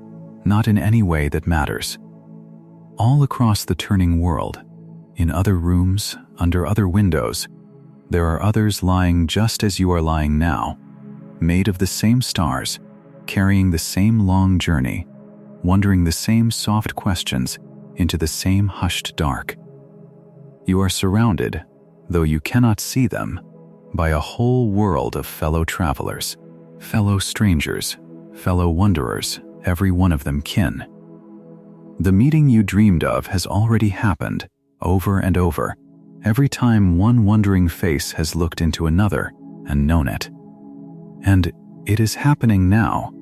Not in any way that matters. All across the turning world, in other rooms, under other windows, There are others lying just as you are lying now, made of the same stars, carrying the same long journey, wondering the same soft questions into the same hushed dark. You are surrounded, though you cannot see them, by a whole world of fellow travelers, fellow strangers, fellow wanderers, every one of them kin. The meeting you dreamed of has already happened, over and over, every time one wondering face has looked into another and known it. And it is happening now,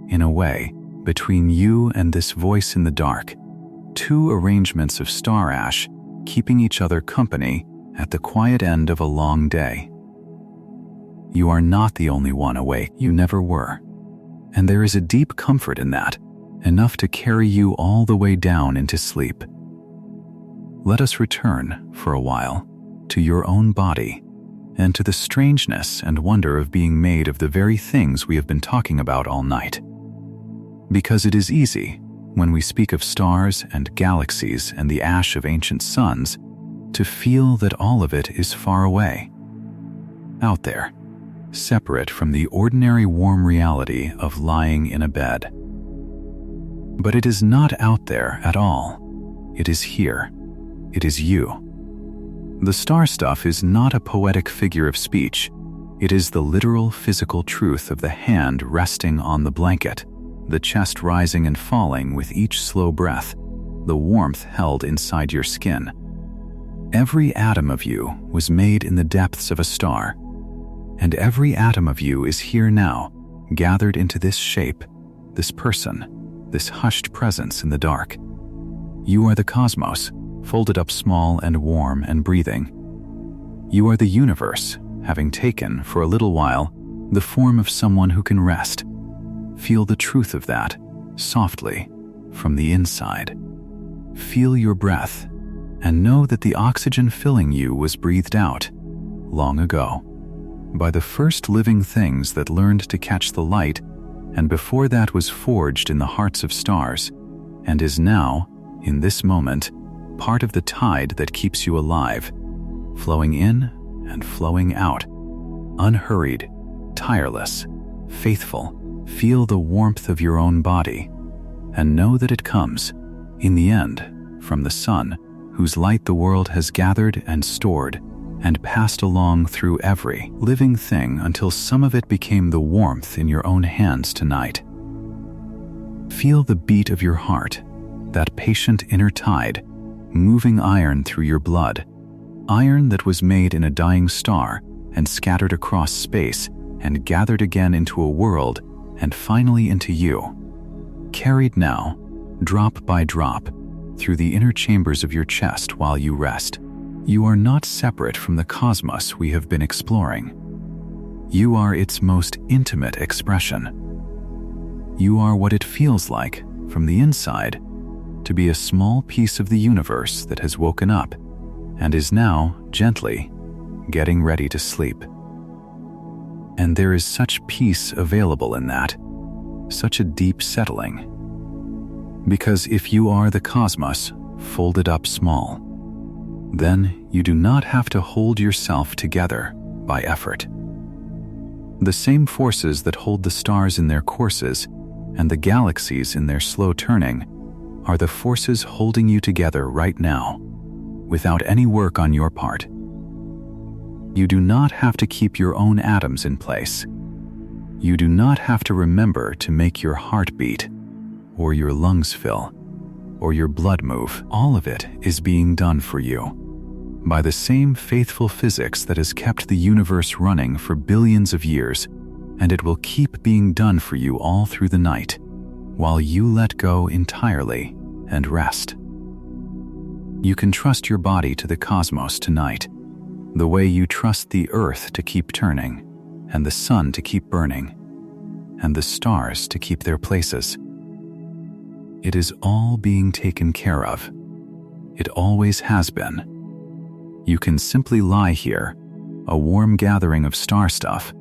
in a way, between you and this voice in the dark, two arrangements of star ash keeping each other company at the quiet end of a long day. You are not the only one awake, you never were. And there is a deep comfort in that, enough to carry you all the way down into sleep. Let us return, for a while, to your own body, and to the strangeness and wonder of being made of the very things we have been talking about all night. Because it is easy, when we speak of stars and galaxies and the ash of ancient suns, to feel that all of it is far away, out there, separate from the ordinary warm reality of lying in a bed. But it is not out there at all. It is here. It is you. The star stuff is not a poetic figure of speech. It is the literal physical truth of the hand resting on the blanket, the chest rising and falling with each slow breath, the warmth held inside your skin. Every atom of you was made in the depths of a star, and every atom of you is here now, gathered into this shape, this person, this hushed presence in the dark. You are the cosmos, folded up small and warm and breathing. You are the universe, having taken, for a little while, the form of someone who can rest. Feel the truth of that, softly, from the inside. Feel your breath, and know that the oxygen filling you was breathed out, long ago, by the first living things that learned to catch the light, and before that was forged in the hearts of stars, and is now, in this moment, part of the tide that keeps you alive, flowing in and flowing out, unhurried, tireless, faithful. Feel the warmth of your own body, and know that it comes, in the end, from the sun, whose light the world has gathered and stored, and passed along through every living thing until some of it became the warmth in your own hands tonight. Feel the beat of your heart, that patient inner tide, moving iron through your blood, iron that was made in a dying star and scattered across space and gathered again into a world and finally into you, carried now, drop by drop, through the inner chambers of your chest while you rest. You are not separate from the cosmos we have been exploring. You are its most intimate expression. You are what it feels like, from the inside, to be a small piece of the universe that has woken up and is now, gently, getting ready to sleep. And there is such peace available in that, such a deep settling. Because if you are the cosmos, folded up small, then you do not have to hold yourself together by effort. The same forces that hold the stars in their courses and the galaxies in their slow turning are the forces holding you together right now, without any work on your part. You do not have to keep your own atoms in place. You do not have to remember to make your heart beat, or your lungs fill, or your blood move. All of it is being done for you by the same faithful physics that has kept the universe running for billions of years, and it will keep being done for you all through the night, while you let go entirely and rest. You can trust your body to the cosmos tonight, the way you trust the earth to keep turning, and the sun to keep burning, and the stars to keep their places. It is all being taken care of. It always has been. You can simply lie here, a warm gathering of star stuff,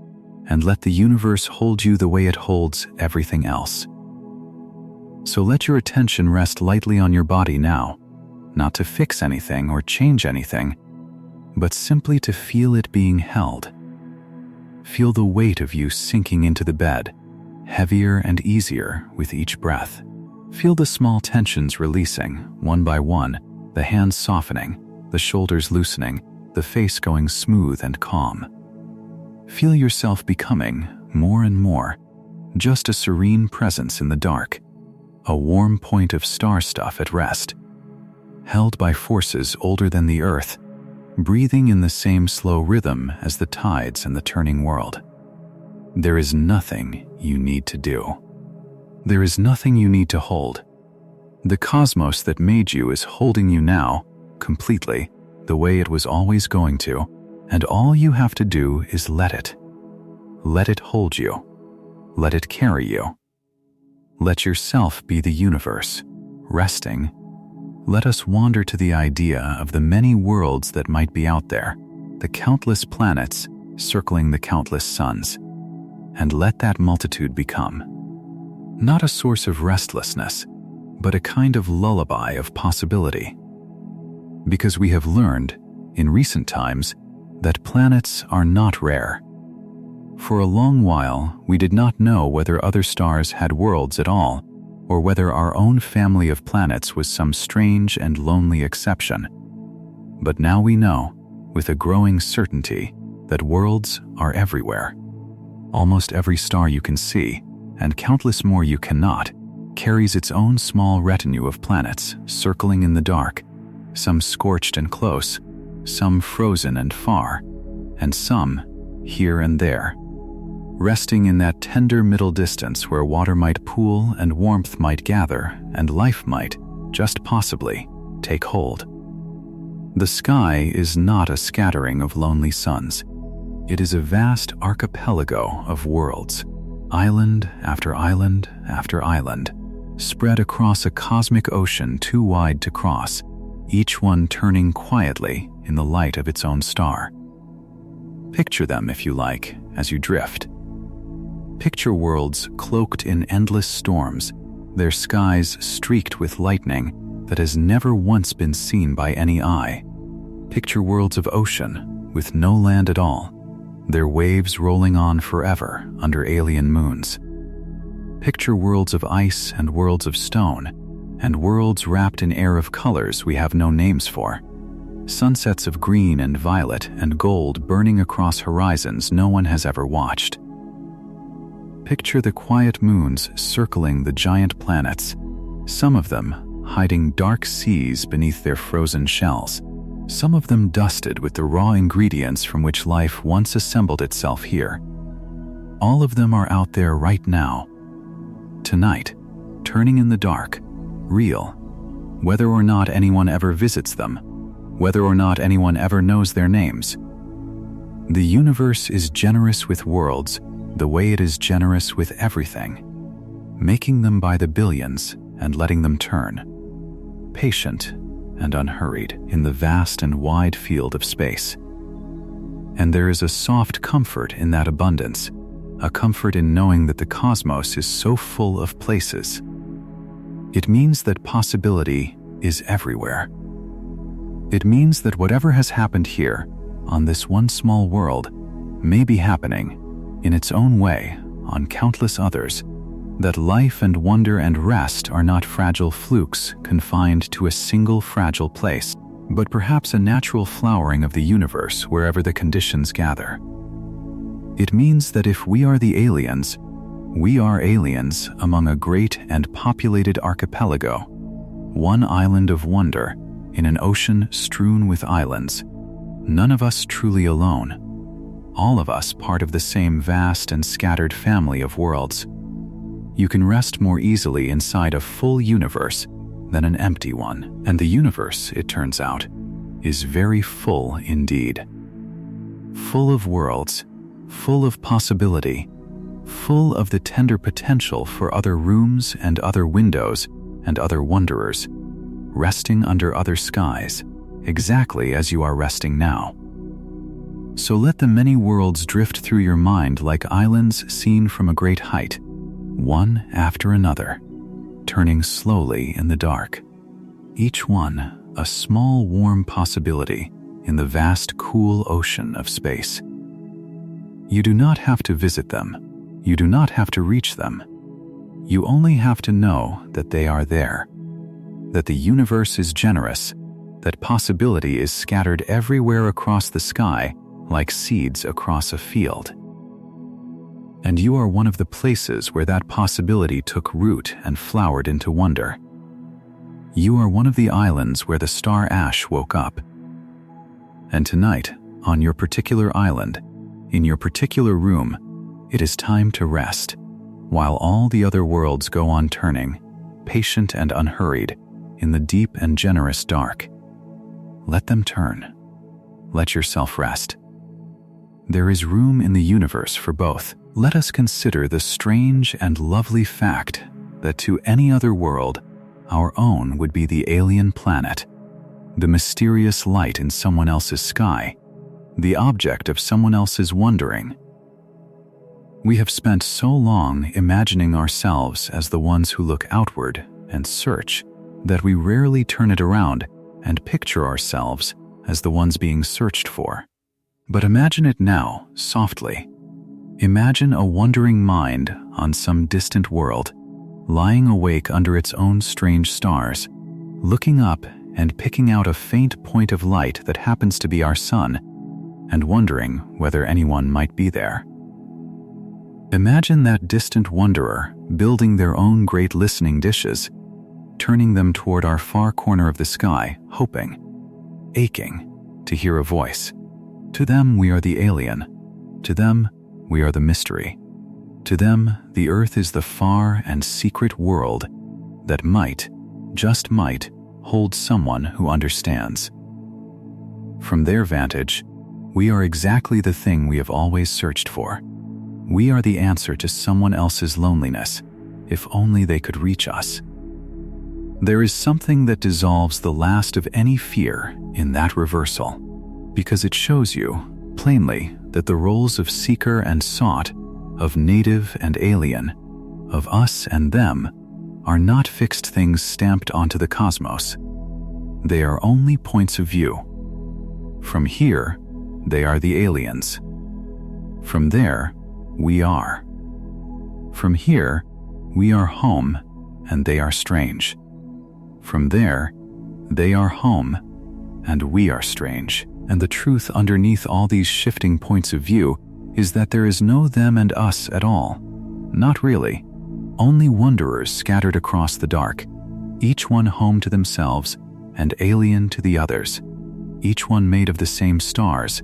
and let the universe hold you the way it holds everything else. So let your attention rest lightly on your body now, not to fix anything or change anything, but simply to feel it being held. Feel the weight of you sinking into the bed, heavier and easier with each breath. Feel the small tensions releasing, one by one, the hands softening, the shoulders loosening, the face going smooth and calm. Feel yourself becoming, more and more, just a serene presence in the dark, a warm point of star stuff at rest, held by forces older than the earth, breathing in the same slow rhythm as the tides and the turning world. There is nothing you need to do. There is nothing you need to hold. The cosmos that made you is holding you now, completely, the way it was always going to, and all you have to do is let it. Let it hold you. Let it carry you. Let yourself be the universe, resting. Let us wander to the idea of the many worlds that might be out there, the countless planets circling the countless suns, and let that multitude become not a source of restlessness, but a kind of lullaby of possibility. Because we have learned, in recent times, that planets are not rare. For a long while, we did not know whether other stars had worlds at all, or whether our own family of planets was some strange and lonely exception. But now we know, with a growing certainty, that worlds are everywhere. Almost every star you can see, and countless more you cannot, carries its own small retinue of planets circling in the dark, some scorched and close, some frozen and far, and some here and there, resting in that tender middle distance where water might pool and warmth might gather and life might, just possibly, take hold. The sky is not a scattering of lonely suns. It is a vast archipelago of worlds, island after island after island, spread across a cosmic ocean too wide to cross, each one turning quietly in the light of its own star. Picture them, if you like, as you drift. Picture worlds cloaked in endless storms, their skies streaked with lightning that has never once been seen by any eye. Picture worlds of ocean, with no land at all, their waves rolling on forever under alien moons. Picture worlds of ice and worlds of stone, and worlds wrapped in air of colors we have no names for. Sunsets of green and violet and gold burning across horizons no one has ever watched. Picture the quiet moons circling the giant planets, some of them hiding dark seas beneath their frozen shells, some of them dusted with the raw ingredients from which life once assembled itself here. All of them are out there right now, tonight, turning in the dark, real, whether or not anyone ever visits them, whether or not anyone ever knows their names. The universe is generous with worlds the way it is generous with everything, making them by the billions and letting them turn, patient and unhurried in the vast and wide field of space. And there is a soft comfort in that abundance, a comfort in knowing that the cosmos is so full of places. It means that possibility is everywhere. It means that whatever has happened here, on this one small world, may be happening, in its own way, on countless others, that life and wonder and rest are not fragile flukes confined to a single fragile place, but perhaps a natural flowering of the universe wherever the conditions gather. It means that if we are the aliens, we are aliens among a great and populated archipelago, one island of wonder in an ocean strewn with islands, none of us truly alone, all of us part of the same vast and scattered family of worlds. You can rest more easily inside a full universe than an empty one, and the universe, it turns out, is very full indeed. Full of worlds, full of possibility, full of the tender potential for other rooms and other windows and other wanderers, resting under other skies, exactly as you are resting now. So let the many worlds drift through your mind like islands seen from a great height, one after another, turning slowly in the dark, each one a small warm possibility in the vast, cool ocean of space. You do not have to visit them. You do not have to reach them. You only have to know that they are there, that the universe is generous, that possibility is scattered everywhere across the sky like seeds across a field. And you are one of the places where that possibility took root and flowered into wonder. You are one of the islands where the star ash woke up. And tonight, on your particular island, in your particular room, it is time to rest, while all the other worlds go on turning, patient and unhurried, in the deep and generous dark. Let them turn. Let yourself rest. There is room in the universe for both. Let us consider the strange and lovely fact that to any other world, our own would be the alien planet, the mysterious light in someone else's sky, the object of someone else's wondering. We have spent so long imagining ourselves as the ones who look outward and search that we rarely turn it around and picture ourselves as the ones being searched for. But imagine it now, softly. Imagine a wondering mind on some distant world, lying awake under its own strange stars, looking up and picking out a faint point of light that happens to be our sun, and wondering whether anyone might be there. Imagine that distant wanderer building their own great listening dishes, turning them toward our far corner of the sky, hoping, aching, to hear a voice. To them we are the alien. To them we are the mystery. To them the earth is the far and secret world that might, just might, hold someone who understands. From their vantage, we are exactly the thing we have always searched for. We are the answer to someone else's loneliness, if only they could reach us. There is something that dissolves the last of any fear in that reversal, because it shows you, plainly, that the roles of seeker and sought, of native and alien, of us and them, are not fixed things stamped onto the cosmos. They are only points of view. From here, they are the aliens. From there, we are. From here, we are home, and they are strange. From there, they are home, and we are strange. And the truth underneath all these shifting points of view is that there is no them and us at all. Not really. Only wanderers scattered across the dark, each one home to themselves and alien to the others, each one made of the same stars,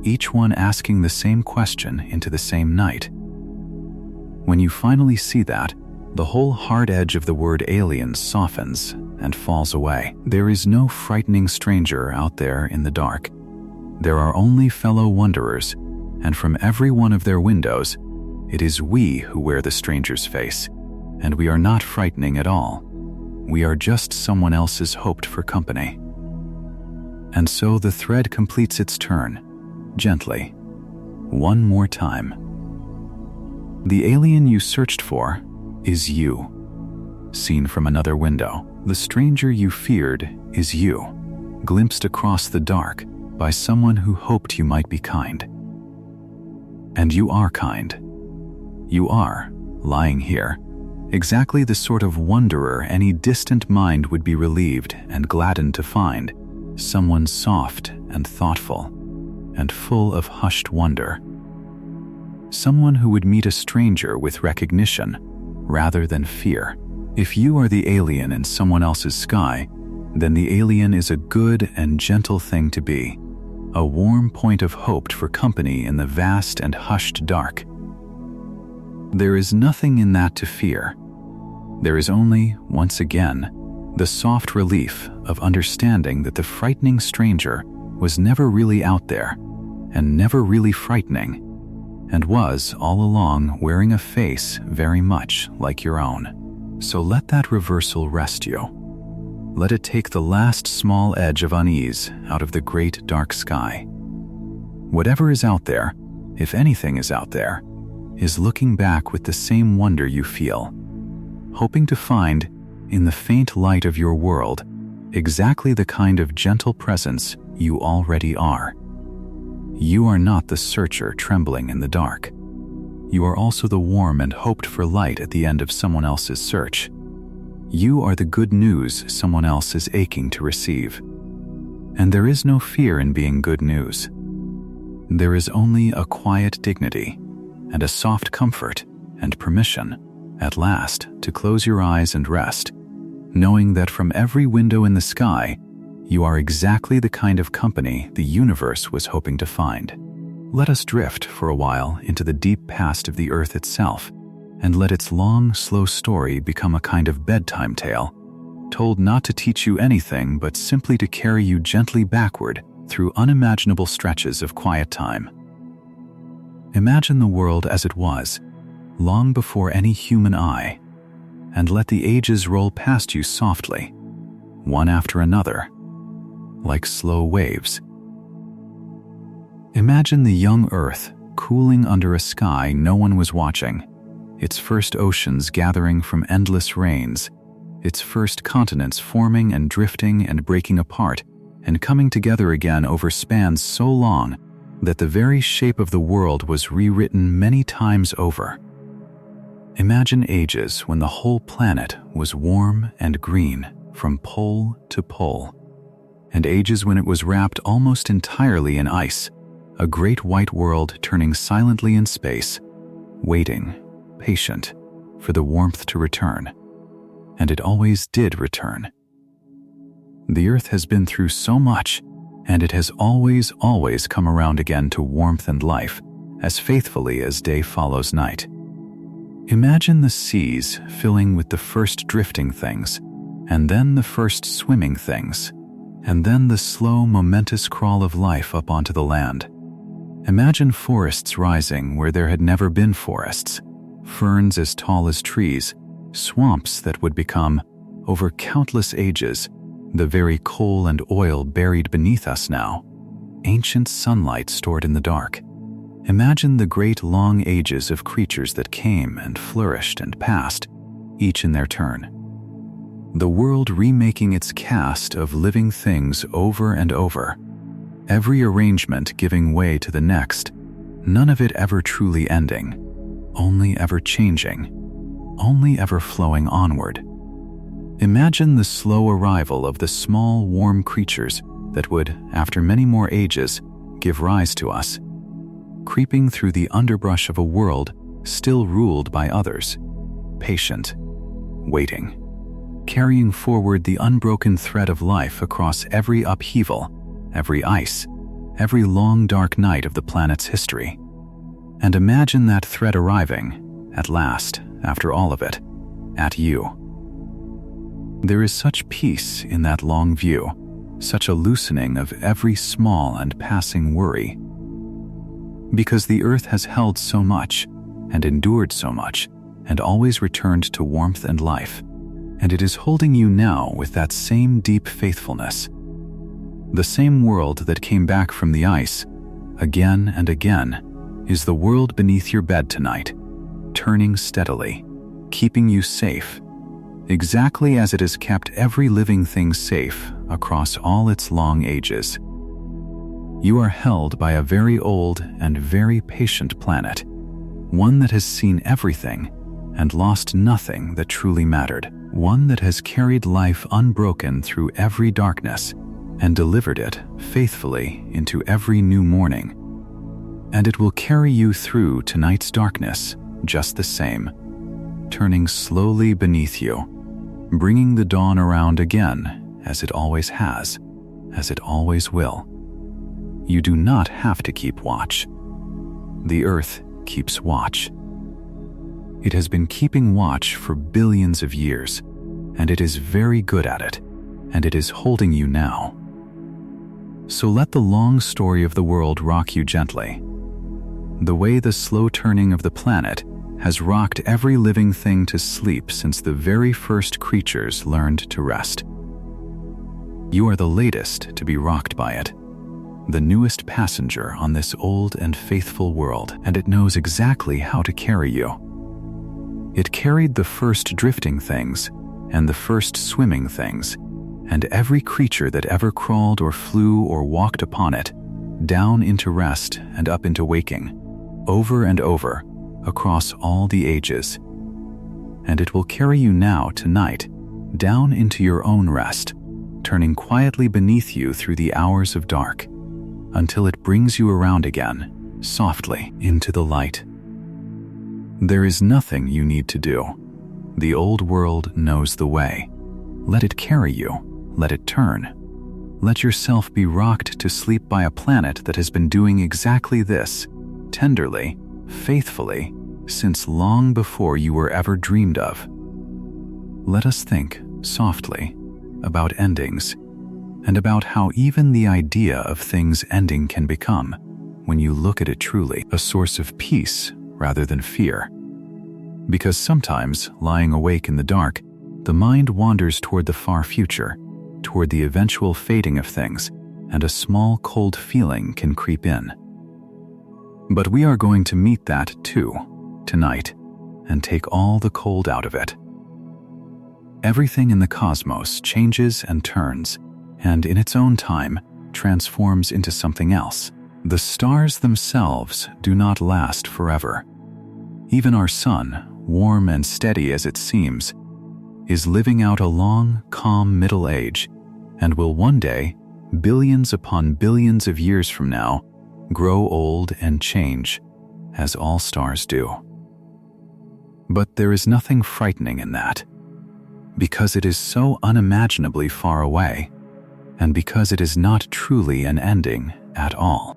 each one asking the same question into the same night. When you finally see that, the whole hard edge of the word alien softens and falls away. There is no frightening stranger out there in the dark. There are only fellow wanderers, and from every one of their windows, it is we who wear the stranger's face, and we are not frightening at all. We are just someone else's hoped for company. And so the thread completes its turn, gently, one more time. The alien you searched for is you, seen from another window. The stranger you feared is you, glimpsed across the dark by someone who hoped you might be kind. And you are kind. You are, lying here, exactly the sort of wanderer any distant mind would be relieved and gladdened to find, someone soft and thoughtful, and full of hushed wonder. Someone who would meet a stranger with recognition rather than fear. If you are the alien in someone else's sky, then the alien is a good and gentle thing to be, a warm point of hope for company in the vast and hushed dark. There is nothing in that to fear. There is only, once again, the soft relief of understanding that the frightening stranger was never really out there, and never really frightening, and was all along wearing a face very much like your own. So let that reversal rest you. Let it take the last small edge of unease out of the great dark sky. Whatever is out there, if anything is out there, is looking back with the same wonder you feel, hoping to find, in the faint light of your world, exactly the kind of gentle presence you already are. You are not the searcher trembling in the dark. You are also the warm and hoped-for light at the end of someone else's search. You are the good news someone else is aching to receive. And there is no fear in being good news. There is only a quiet dignity and a soft comfort and permission, at last, to close your eyes and rest, knowing that from every window in the sky, you are exactly the kind of company the universe was hoping to find. Let us drift for a while into the deep past of the earth itself, and let its long, slow story become a kind of bedtime tale, told not to teach you anything but simply to carry you gently backward through unimaginable stretches of quiet time. Imagine the world as it was, long before any human eye, and let the ages roll past you softly, one after another, like slow waves. Imagine the young earth cooling under a sky no one was watching, its first oceans gathering from endless rains, its first continents forming and drifting and breaking apart and coming together again over spans so long that the very shape of the world was rewritten many times over. Imagine ages when the whole planet was warm and green from pole to pole, and ages when it was wrapped almost entirely in ice, a great white world turning silently in space, waiting, patient, for the warmth to return. And it always did return. The earth has been through so much, and it has always come around again to warmth and life, as faithfully as day follows night. Imagine the seas filling with the first drifting things, and then the first swimming things, and then the slow, momentous crawl of life up onto the land. Imagine forests rising where there had never been forests, ferns as tall as trees, swamps that would become, over countless ages, the very coal and oil buried beneath us now, ancient sunlight stored in the dark. Imagine the great long ages of creatures that came and flourished and passed, each in their turn. The world remaking its cast of living things over and over, every arrangement giving way to the next, none of it ever truly ending, only ever changing, only ever flowing onward. Imagine the slow arrival of the small, warm creatures that would, after many more ages, give rise to us, creeping through the underbrush of a world still ruled by others, patient, waiting, carrying forward the unbroken thread of life across every upheaval, every ice, every long dark night of the planet's history. And imagine that thread arriving, at last, after all of it, at you. There is such peace in that long view, such a loosening of every small and passing worry. Because the earth has held so much, and endured so much, and always returned to warmth and life, and it is holding you now with that same deep faithfulness. The same world that came back from the ice, again and again, is the world beneath your bed tonight, turning steadily, keeping you safe, exactly as it has kept every living thing safe across all its long ages. You are held by a very old and very patient planet, one that has seen everything and lost nothing that truly mattered, one that has carried life unbroken through every darkness and delivered it faithfully into every new morning. And it will carry you through tonight's darkness just the same, turning slowly beneath you, bringing the dawn around again as it always has, as it always will. You do not have to keep watch. The earth keeps watch. It has been keeping watch for billions of years, and it is very good at it, and it is holding you now. So let the long story of the world rock you gently, the way the slow turning of the planet has rocked every living thing to sleep since the very first creatures learned to rest. You are the latest to be rocked by it, the newest passenger on this old and faithful world, and it knows exactly how to carry you. It carried the first drifting things and the first swimming things, and every creature that ever crawled or flew or walked upon it, down into rest and up into waking, over and over, across all the ages. And it will carry you now, tonight, down into your own rest, turning quietly beneath you through the hours of dark, until it brings you around again, softly, into the light. There is nothing you need to do. The old world knows the way. Let it carry you. Let it turn. Let yourself be rocked to sleep by a planet that has been doing exactly this, tenderly, faithfully, since long before you were ever dreamed of. Let us think, softly, about endings, and about how even the idea of things ending can become, when you look at it truly, a source of peace rather than fear. Because sometimes, lying awake in the dark, the mind wanders toward the far future, toward the eventual fading of things, and a small cold feeling can creep in. But we are going to meet that too, tonight, and take all the cold out of it. Everything in the cosmos changes and turns, and in its own time transforms into something else. The stars themselves do not last forever. Even our sun, warm and steady as it seems, is living out a long, calm middle age, and will one day, billions upon billions of years from now, grow old and change, as all stars do. But there is nothing frightening in that, because it is so unimaginably far away, and because it is not truly an ending at all.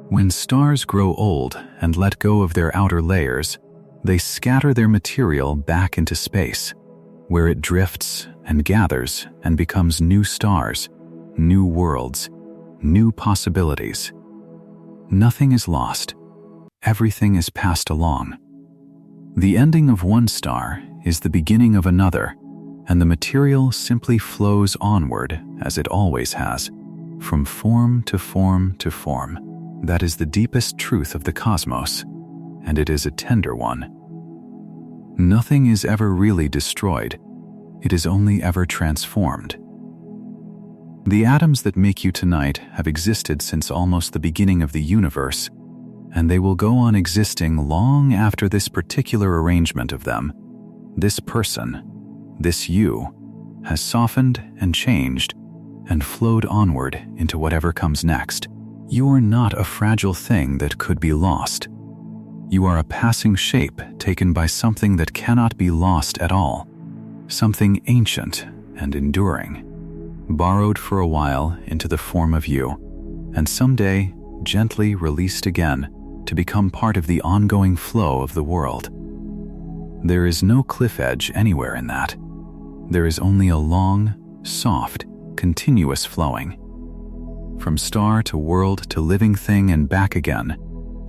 When stars grow old and let go of their outer layers, they scatter their material back into space, where it drifts and gathers and becomes new stars, new worlds, new possibilities. Nothing is lost. Everything is passed along. The ending of one star is the beginning of another, and the material simply flows onward as it always has, from form to form to form. That is the deepest truth of the cosmos, and it is a tender one. Nothing is ever really destroyed. It is only ever transformed. The atoms that make you tonight have existed since almost the beginning of the universe, and they will go on existing long after this particular arrangement of them, this person, this you, has softened and changed and flowed onward into whatever comes next. You are not a fragile thing that could be lost. You are a passing shape taken by something that cannot be lost at all, something ancient and enduring, borrowed for a while into the form of you, and someday gently released again to become part of the ongoing flow of the world. There is no cliff edge anywhere in that. There is only a long, soft, continuous flowing. From star to world to living thing and back again,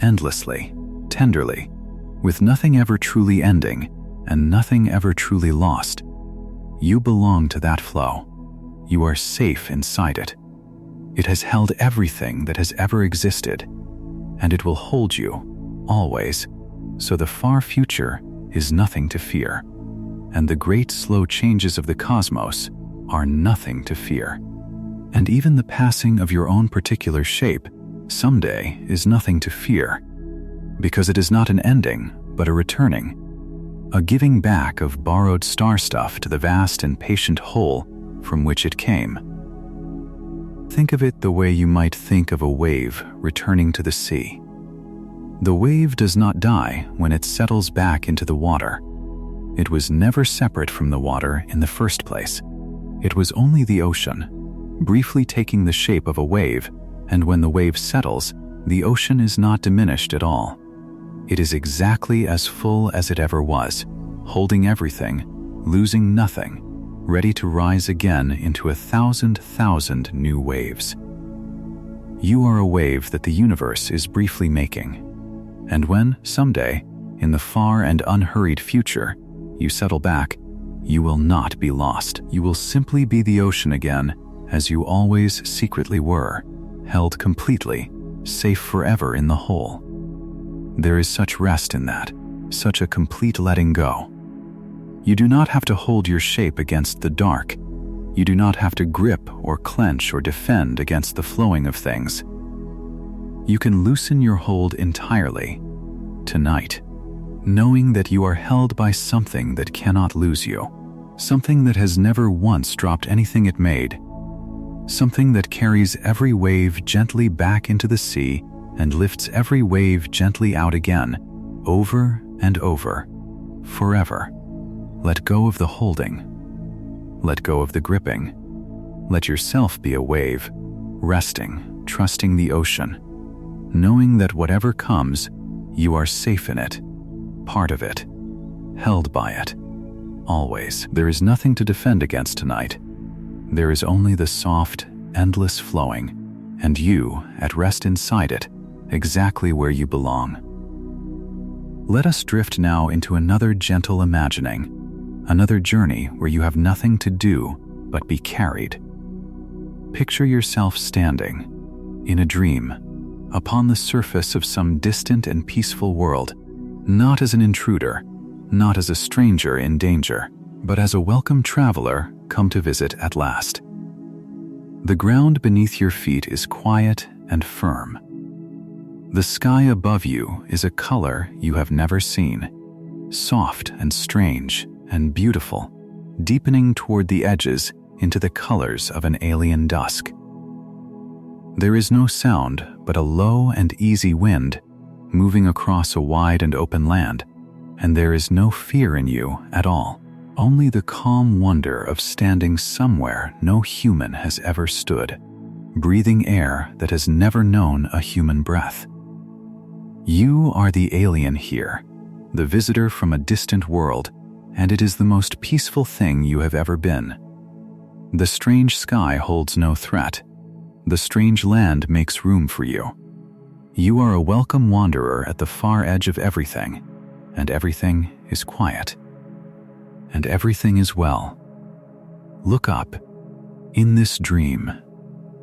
endlessly, tenderly, with nothing ever truly ending and nothing ever truly lost. You belong to that flow. You are safe inside it. It has held everything that has ever existed, and it will hold you, always, so the far future is nothing to fear, and the great slow changes of the cosmos are nothing to fear. And even the passing of your own particular shape someday is nothing to fear, because it is not an ending, but a returning, a giving back of borrowed star stuff to the vast and patient whole from which it came. Think of it the way you might think of a wave returning to the sea. The wave does not die when it settles back into the water. It was never separate from the water in the first place. It was only the ocean, briefly taking the shape of a wave, and when the wave settles, the ocean is not diminished at all. It is exactly as full as it ever was, holding everything, losing nothing, ready to rise again into 1,000,000 new waves. You are a wave that the universe is briefly making. And when, someday, in the far and unhurried future, you settle back, you will not be lost. You will simply be the ocean again, as you always secretly were, held completely, safe forever in the whole. There is such rest in that, such a complete letting go. You do not have to hold your shape against the dark. You do not have to grip or clench or defend against the flowing of things. You can loosen your hold entirely, tonight, knowing that you are held by something that cannot lose you, something that has never once dropped anything it made, something that carries every wave gently back into the sea and lifts every wave gently out again, over and over, forever. Let go of the holding. Let go of the gripping. Let yourself be a wave, resting, trusting the ocean, knowing that whatever comes, you are safe in it, part of it, held by it, always. There is nothing to defend against tonight. There is only the soft, endless flowing, and you at rest inside it, exactly where you belong. Let us drift now into another gentle imagining, another journey where you have nothing to do but be carried. Picture yourself standing, in a dream, upon the surface of some distant and peaceful world, not as an intruder, not as a stranger in danger, but as a welcome traveler come to visit at last. The ground beneath your feet is quiet and firm. The sky above you is a color you have never seen, soft and strange and beautiful, deepening toward the edges into the colors of an alien dusk. There is no sound but a low and easy wind moving across a wide and open land, and there is no fear in you at all, only the calm wonder of standing somewhere no human has ever stood, breathing air that has never known a human breath. You are the alien here, the visitor from a distant world, and it is the most peaceful thing you have ever been. The strange sky holds no threat. The strange land makes room for you. You are a welcome wanderer at the far edge of everything, and everything is quiet. And everything is well. Look up, in this dream,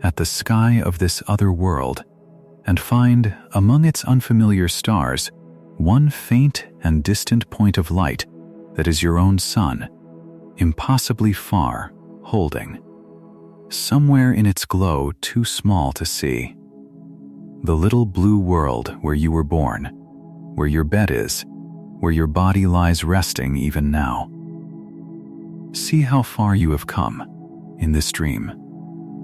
at the sky of this other world, and find, among its unfamiliar stars, one faint and distant point of light that is your own sun, impossibly far, holding, somewhere in its glow too small to see. The little blue world where you were born, where your bed is, where your body lies resting even now. See how far you have come in this dream.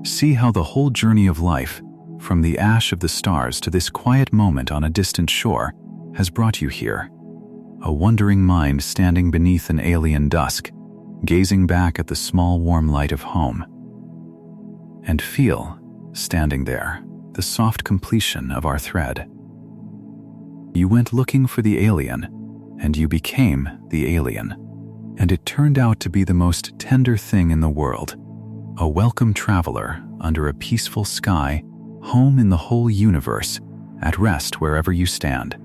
See how the whole journey of life, from the ash of the stars to this quiet moment on a distant shore, has brought you here. A wondering mind standing beneath an alien dusk, gazing back at the small warm light of home. And feel, standing there, the soft completion of our thread. You went looking for the alien, and you became the alien. And it turned out to be the most tender thing in the world, a welcome traveler under a peaceful sky, home in the whole universe, at rest wherever you stand.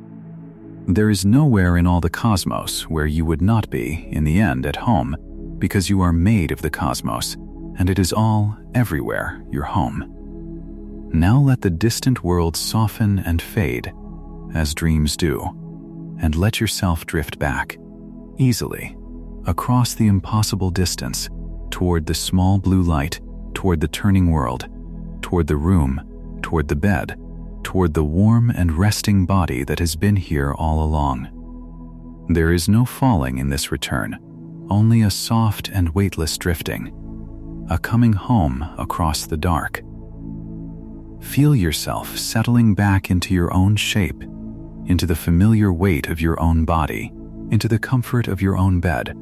There is nowhere in all the cosmos where you would not be, in the end, at home, because you are made of the cosmos, and it is all, everywhere, your home. Now let the distant world soften and fade, as dreams do, and let yourself drift back, easily, across the impossible distance, toward the small blue light, toward the turning world, toward the room, toward the bed, toward the warm and resting body that has been here all along. There is no falling in this return, only a soft and weightless drifting, a coming home across the dark. Feel yourself settling back into your own shape, into the familiar weight of your own body, into the comfort of your own bed,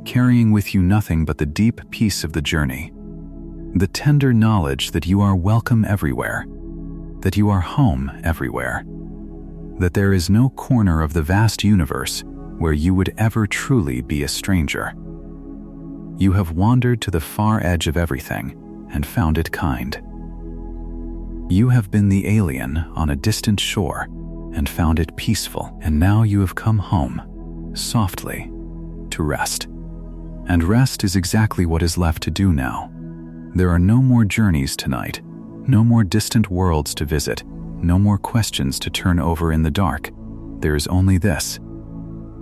carrying with you nothing but the deep peace of the journey, the tender knowledge that you are welcome everywhere, that you are home everywhere, that there is no corner of the vast universe where you would ever truly be a stranger. You have wandered to the far edge of everything and found it kind. You have been the alien on a distant shore and found it peaceful, and now you have come home, softly, to rest. And rest is exactly what is left to do now. There are no more journeys tonight, no more distant worlds to visit, no more questions to turn over in the dark. There is only this: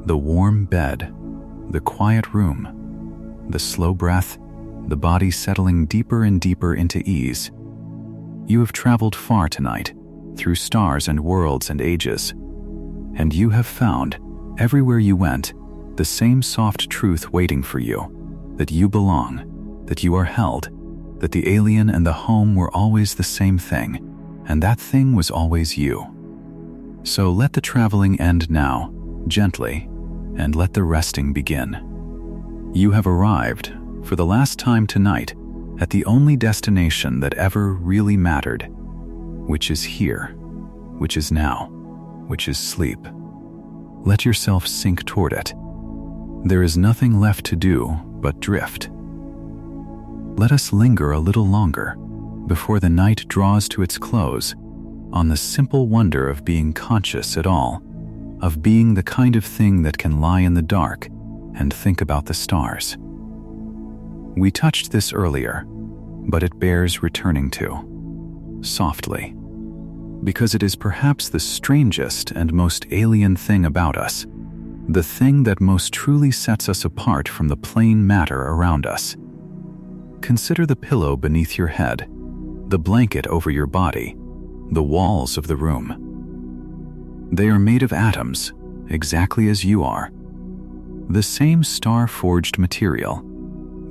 the warm bed, the quiet room, the slow breath, the body settling deeper and deeper into ease. You have traveled far tonight, through stars and worlds and ages, and you have found, everywhere you went, the same soft truth waiting for you, that you belong, that you are held, that the alien and the home were always the same thing, and that thing was always you. So let the traveling end now, gently, and let the resting begin. You have arrived, for the last time tonight, at the only destination that ever really mattered, which is here, which is now, which is sleep. Let yourself sink toward it. There is nothing left to do but drift. Let us linger a little longer, before the night draws to its close, on the simple wonder of being conscious at all, of being the kind of thing that can lie in the dark and think about the stars. We touched this earlier, but it bears returning to, softly, because it is perhaps the strangest and most alien thing about us, the thing that most truly sets us apart from the plain matter around us. Consider the pillow beneath your head, the blanket over your body, the walls of the room. They are made of atoms, exactly as you are. The same star-forged material,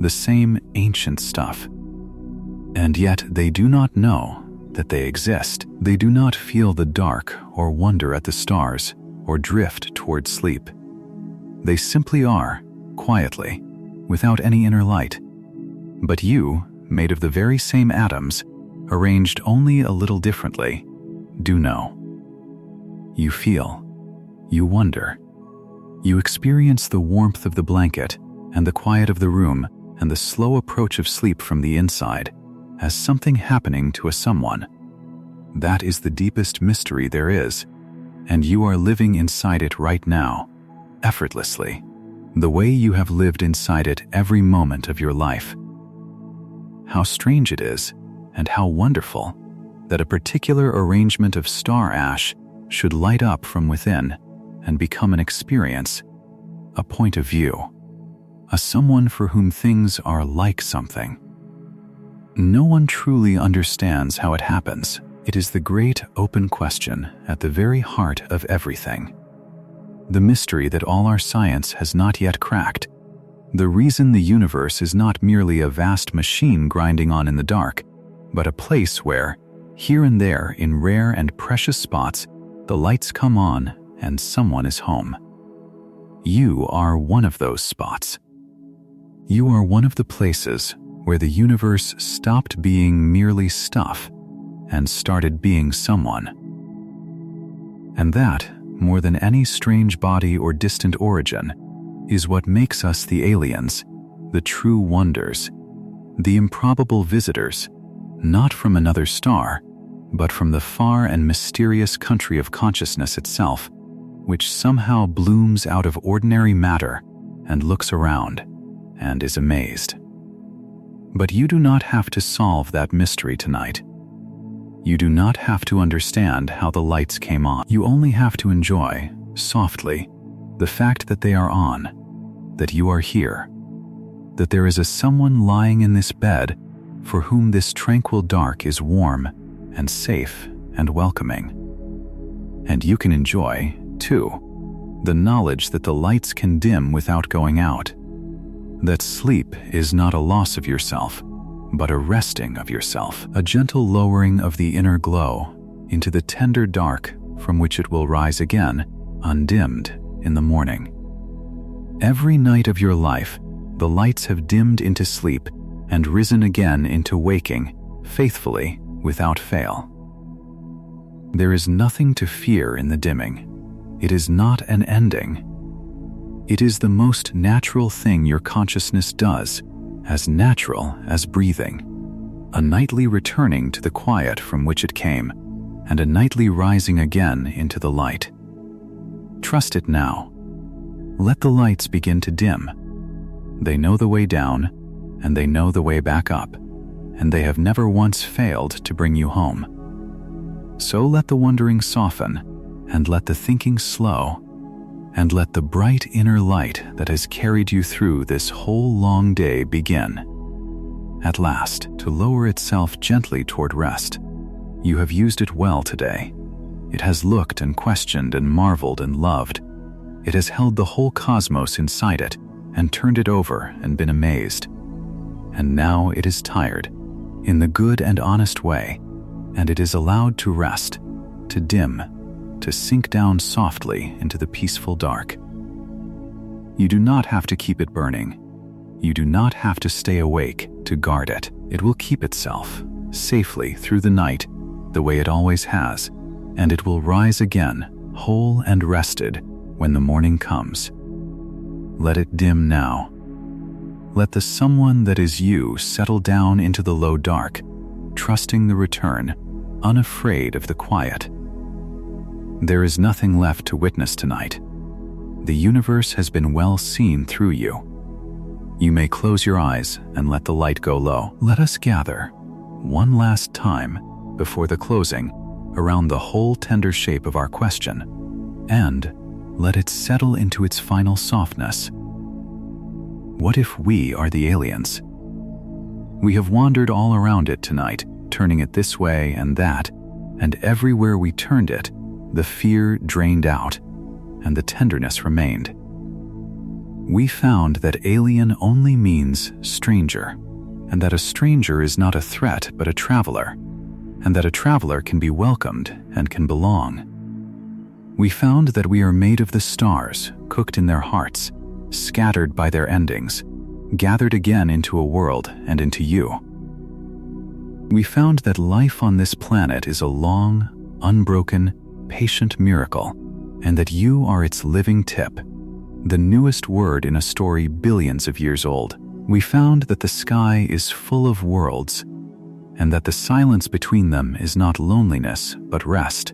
the same ancient stuff. And yet they do not know that they exist. They do not feel the dark or wonder at the stars or drift toward sleep. They simply are, quietly, without any inner light. But you, made of the very same atoms, arranged only a little differently, do know. You feel, you wonder. You experience the warmth of the blanket and the quiet of the room and the slow approach of sleep from the inside as something happening to a someone. That is the deepest mystery there is, and you are living inside it right now, effortlessly, the way you have lived inside it every moment of your life. How strange it is, and how wonderful, that a particular arrangement of star ash should light up from within and become an experience, a point of view, a someone for whom things are like something. No one truly understands how it happens. It is the great open question at the very heart of everything. The mystery that all our science has not yet cracked. The reason the universe is not merely a vast machine grinding on in the dark, but a place where, here and there in rare and precious spots, the lights come on and someone is home. You are one of those spots. You are one of the places where the universe stopped being merely stuff and started being someone. And that, more than any strange body or distant origin, is what makes us the aliens, the true wonders, the improbable visitors, not from another star, but from the far and mysterious country of consciousness itself, which somehow blooms out of ordinary matter and looks around and is amazed. But you do not have to solve that mystery tonight. You do not have to understand how the lights came on. You only have to enjoy, softly, the fact that they are on, that you are here, that there is a someone lying in this bed for whom this tranquil dark is warm and safe and welcoming. And you can enjoy, too, the knowledge that the lights can dim without going out, that sleep is not a loss of yourself, but a resting of yourself, a gentle lowering of the inner glow into the tender dark from which it will rise again, undimmed, in the morning. Every night of your life, the lights have dimmed into sleep and risen again into waking, faithfully, without fail. There is nothing to fear in the dimming. It is not an ending. It is the most natural thing your consciousness does, as natural as breathing, a nightly returning to the quiet from which it came, and a nightly rising again into the light. Trust it now. Let the lights begin to dim. They know the way down, and they know the way back up, and they have never once failed to bring you home. So let the wondering soften, and let the thinking slow, and let the bright inner light that has carried you through this whole long day begin. at last, to lower itself gently toward rest. You have used it well today. It has looked and questioned and marveled and loved. It has held the whole cosmos inside it and turned it over and been amazed. And now it is tired, in the good and honest way, and it is allowed to rest, to dim, to sink down softly into the peaceful dark. You do not have to keep it burning. You do not have to stay awake to guard it. It will keep itself safely through the night the way it always has, and it will rise again, whole and rested, when the morning comes. Let it dim now. Let the someone that is you settle down into the low dark, trusting the return, unafraid of the quiet. There is nothing left to witness tonight. The universe has been well seen through you. You may close your eyes and let the light go low. Let us gather, one last time, before the closing, around the whole tender shape of our question, and let it settle into its final softness. What if we are the aliens? We have wandered all around it tonight, turning it this way and that, and everywhere we turned it, the fear drained out, and the tenderness remained. We found that alien only means stranger, and that a stranger is not a threat but a traveler, and that a traveler can be welcomed and can belong. We found that we are made of the stars, cooked in their hearts, scattered by their endings, gathered again into a world and into you. We found that life on this planet is a long, unbroken, patient miracle, and that you are its living tip, the newest word in a story billions of years old. We found that the sky is full of worlds, and that the silence between them is not loneliness but rest,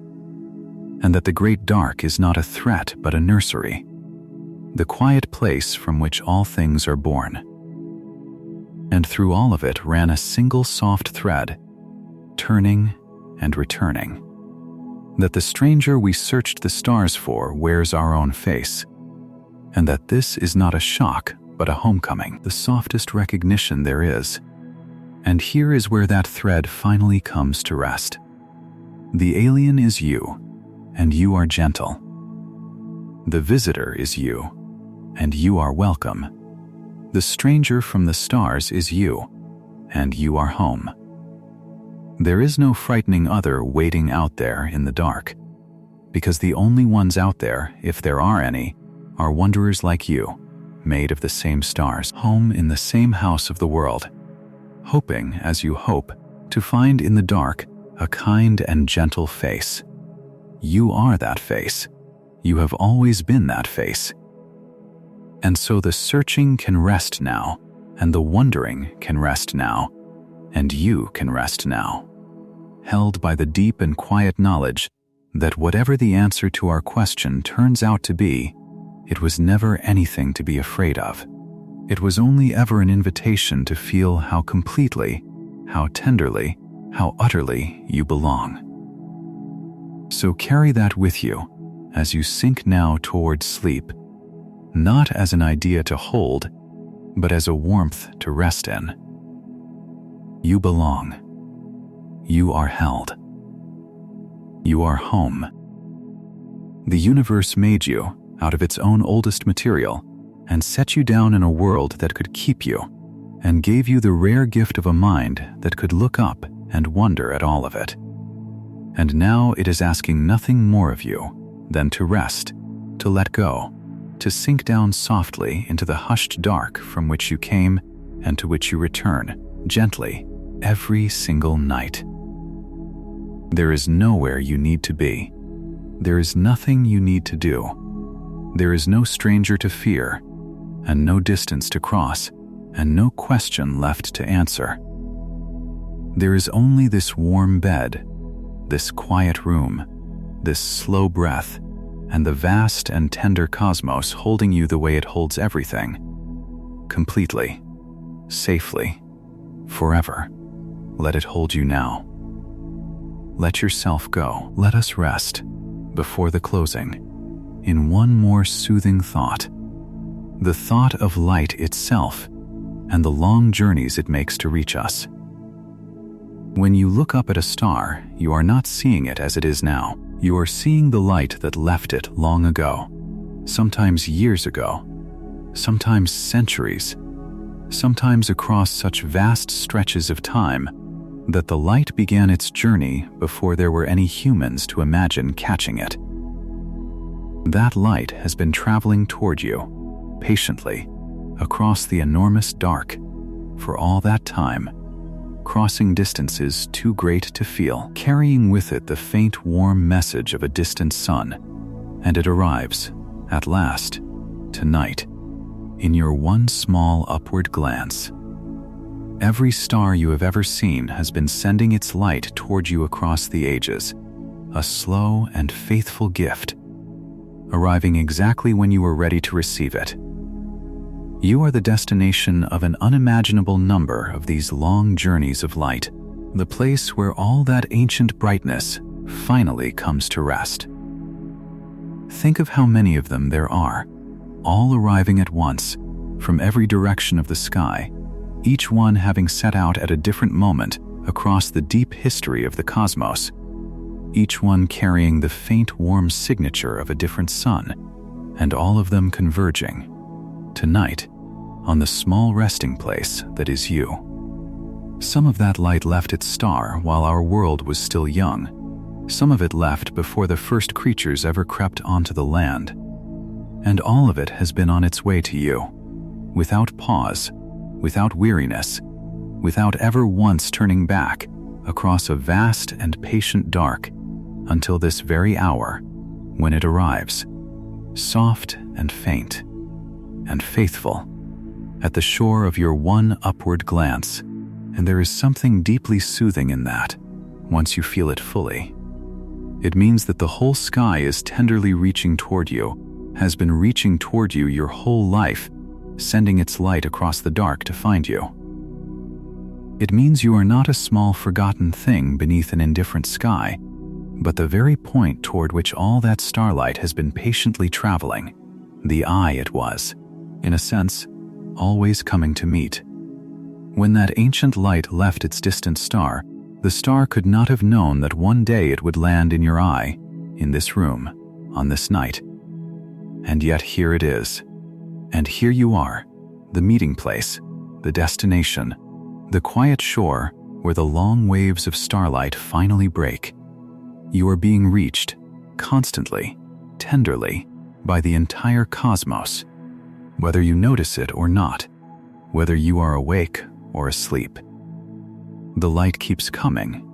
and that the great dark is not a threat but a nursery, the quiet place from which all things are born. And through all of it ran a single soft thread, turning and returning, that the stranger we searched the stars for wears our own face, and that this is not a shock but a homecoming, the softest recognition there is. And here is where that thread finally comes to rest. The alien is you, and you are gentle. The visitor is you, and you are welcome. The stranger from the stars is you, and you are home. There is no frightening other waiting out there in the dark, because the only ones out there, if there are any, are wanderers like you, made of the same stars, home in the same house of the world, hoping, as you hope, to find in the dark a kind and gentle face. You are that face. You have always been that face. And so the searching can rest now, and the wondering can rest now, and you can rest now, held by the deep and quiet knowledge that whatever the answer to our question turns out to be, it was never anything to be afraid of. It was only ever an invitation to feel how completely, how tenderly, how utterly you belong. So carry that with you as you sink now toward sleep, not as an idea to hold, but as a warmth to rest in. You belong. You are held. You are home. The universe made you out of its own oldest material and set you down in a world that could keep you, and gave you the rare gift of a mind that could look up and wonder at all of it. And now it is asking nothing more of you than to rest, to let go, to sink down softly into the hushed dark from which you came and to which you return, gently, every single night. There is nowhere you need to be. There is nothing you need to do. There is no stranger to fear, and no distance to cross, and no question left to answer. There is only this warm bed, this quiet room, this slow breath, and the vast and tender cosmos holding you the way it holds everything, completely, safely, forever. Let it hold you now. Let yourself go. Let us rest, before the closing, in one more soothing thought, the thought of light itself, and the long journeys it makes to reach us. When you look up at a star, you are not seeing it as it is now. You are seeing the light that left it long ago, sometimes years ago, sometimes centuries, sometimes across such vast stretches of time that the light began its journey before there were any humans to imagine catching it. That light has been traveling toward you, patiently, across the enormous dark, for all that time, crossing distances too great to feel, carrying with it the faint, warm message of a distant sun, and it arrives, at last, tonight, in your one small upward glance. Every star you have ever seen has been sending its light toward you across the ages, a slow and faithful gift, arriving exactly when you are ready to receive it. You are the destination of an unimaginable number of these long journeys of light, the place where all that ancient brightness finally comes to rest. Think of how many of them there are, all arriving at once, from every direction of the sky, each one having set out at a different moment across the deep history of the cosmos, each one carrying the faint warm signature of a different sun, and all of them converging, tonight, on the small resting place that is you. Some of that light left its star while our world was still young. Some of it left before the first creatures ever crept onto the land. And all of it has been on its way to you, without pause, without weariness, without ever once turning back, across a vast and patient dark, until this very hour, when it arrives, soft and faint, and faithful, at the shore of your one upward glance, and there is something deeply soothing in that, once you feel it fully. It means that the whole sky is tenderly reaching toward you, has been reaching toward you your whole life, sending its light across the dark to find you. It means you are not a small forgotten thing beneath an indifferent sky, but the very point toward which all that starlight has been patiently traveling, the eye it was, in a sense, always coming to meet. When that ancient light left its distant star, the star could not have known that one day it would land in your eye, in this room, on this night. And yet here it is. And here you are, the meeting place, the destination, the quiet shore where the long waves of starlight finally break. You are being reached, constantly, tenderly, by the entire cosmos, whether you notice it or not, whether you are awake or asleep. The light keeps coming.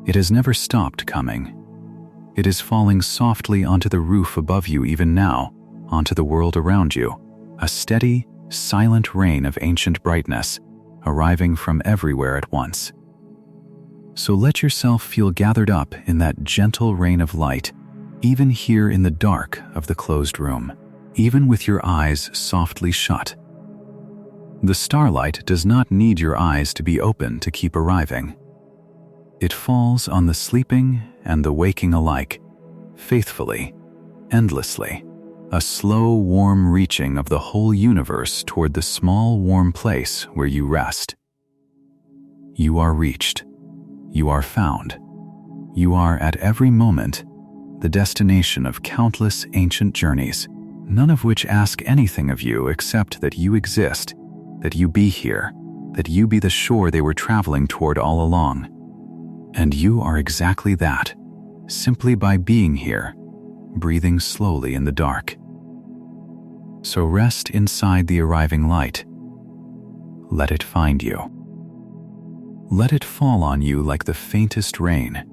It has never stopped coming. It is falling softly onto the roof above you even now, onto the world around you, a steady, silent rain of ancient brightness, arriving from everywhere at once. So let yourself feel gathered up in that gentle rain of light, even here in the dark of the closed room, even with your eyes softly shut. The starlight does not need your eyes to be open to keep arriving. It falls on the sleeping and the waking alike, faithfully, endlessly, a slow, warm reaching of the whole universe toward the small, warm place where you rest. You are reached. You are found. You are at every moment the destination of countless ancient journeys, none of which ask anything of you except that you exist, that you be here, that you be the shore they were traveling toward all along. And you are exactly that, simply by being here, breathing slowly in the dark. So rest inside the arriving light. Let it find you. Let it fall on you like the faintest rain,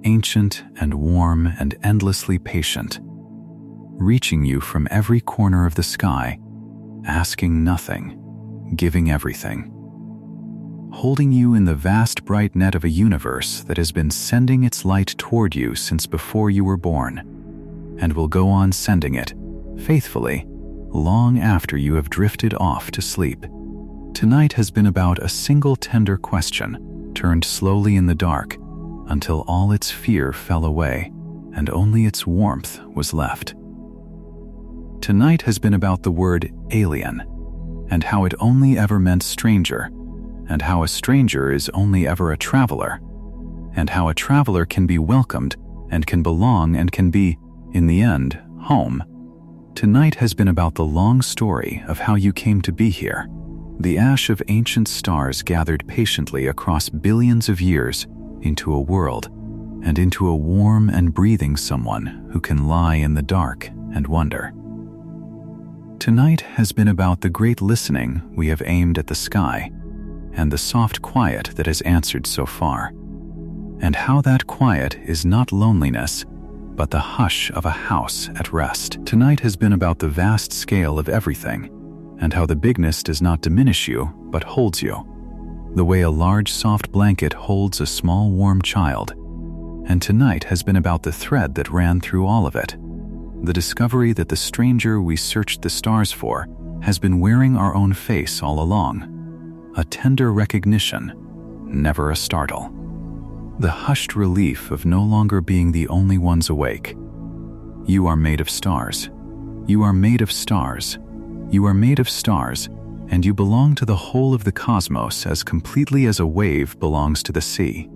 ancient and warm and endlessly patient, reaching you from every corner of the sky, asking nothing, giving everything, holding you in the vast bright net of a universe that has been sending its light toward you since before you were born, and will go on sending it, faithfully, long after you have drifted off to sleep. Tonight has been about a single tender question, turned slowly in the dark, until all its fear fell away, and only its warmth was left. Tonight has been about the word alien, and how it only ever meant stranger, and how a stranger is only ever a traveler, and how a traveler can be welcomed and can belong and can be, in the end, home. Tonight has been about the long story of how you came to be here. The ash of ancient stars gathered patiently across billions of years into a world, and into a warm and breathing someone who can lie in the dark and wonder. Tonight has been about the great listening we have aimed at the sky, and the soft quiet that has answered so far, and how that quiet is not loneliness, but the hush of a house at rest. Tonight has been about the vast scale of everything, and how the bigness does not diminish you, but holds you, the way a large soft blanket holds a small warm child. And tonight has been about the thread that ran through all of it, the discovery that the stranger we searched the stars for has been wearing our own face all along, a tender recognition, never a startle. The hushed relief of no longer being the only ones awake. You are made of stars. You are made of stars. You are made of stars, and you belong to the whole of the cosmos as completely as a wave belongs to the sea.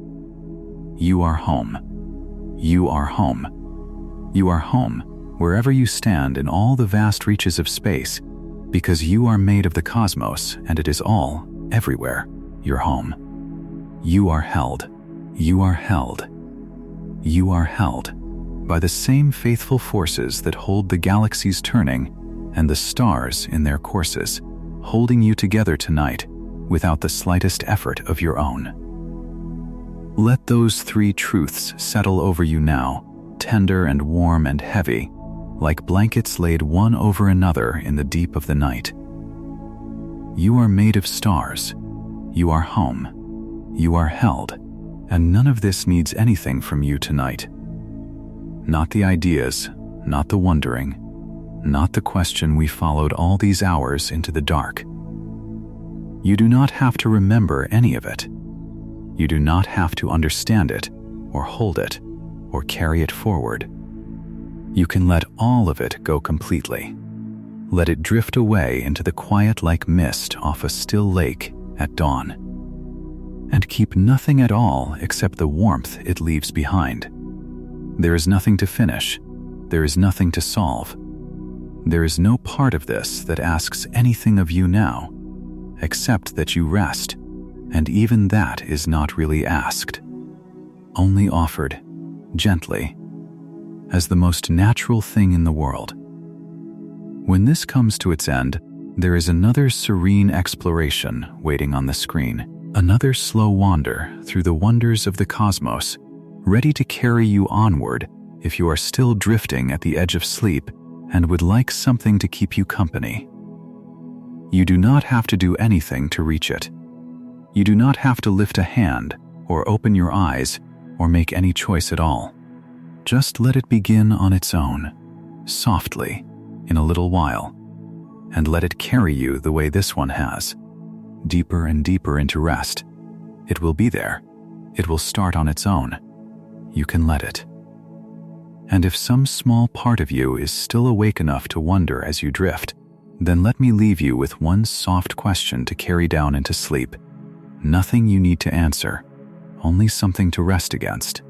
You are home. You are home. You are home, wherever you stand in all the vast reaches of space, because you are made of the cosmos, and it is all, everywhere, your home. You are held. You are held. You are held by the same faithful forces that hold the galaxies turning and the stars in their courses, holding you together tonight without the slightest effort of your own. Let those three truths settle over you now, tender and warm and heavy, like blankets laid one over another in the deep of the night. You are made of stars. You are home. You are held. And none of this needs anything from you tonight. Not the ideas, not the wondering, not the question we followed all these hours into the dark. You do not have to remember any of it. You do not have to understand it, or hold it, or carry it forward. You can let all of it go completely. Let it drift away into the quiet like mist off a still lake at dawn. And keep nothing at all except the warmth it leaves behind. There is nothing to finish. There is nothing to solve. There is no part of this that asks anything of you now, except that you rest, and even that is not really asked, only offered, gently, as the most natural thing in the world. When this comes to its end, there is another serene exploration waiting on the screen. Another slow wander through the wonders of the cosmos, ready to carry you onward if you are still drifting at the edge of sleep and would like something to keep you company. You do not have to do anything to reach it. You do not have to lift a hand or open your eyes or make any choice at all. Just let it begin on its own, softly, in a little while, and let it carry you the way this one has. Deeper and deeper into rest. It will be there. It will start on its own. You can let it. And if some small part of you is still awake enough to wonder as you drift, then let me leave you with one soft question to carry down into sleep. Nothing you need to answer, only something to rest against.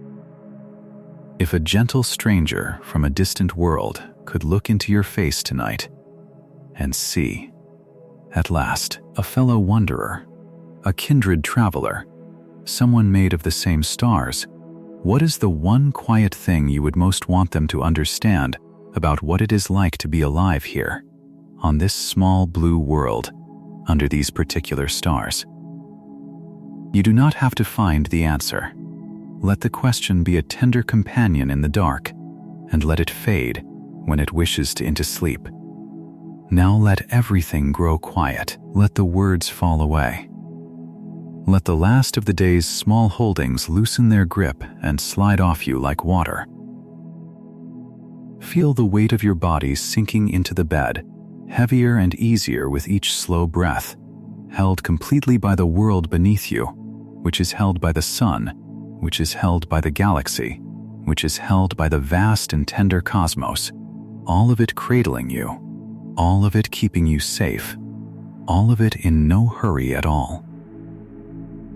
If a gentle stranger from a distant world could look into your face tonight and see, at last, a fellow wanderer, a kindred traveler, someone made of the same stars, what is the one quiet thing you would most want them to understand about what it is like to be alive here, on this small blue world, under these particular stars? You do not have to find the answer. Let the question be a tender companion in the dark, and let it fade when it wishes to into sleep. Now let everything grow quiet. Let the words fall away. Let the last of the day's small holdings loosen their grip and slide off you like water. Feel the weight of your body sinking into the bed, heavier and easier with each slow breath, held completely by the world beneath you, which is held by the sun, which is held by the galaxy, which is held by the vast and tender cosmos, all of it cradling you, all of it keeping you safe, all of it in no hurry at all.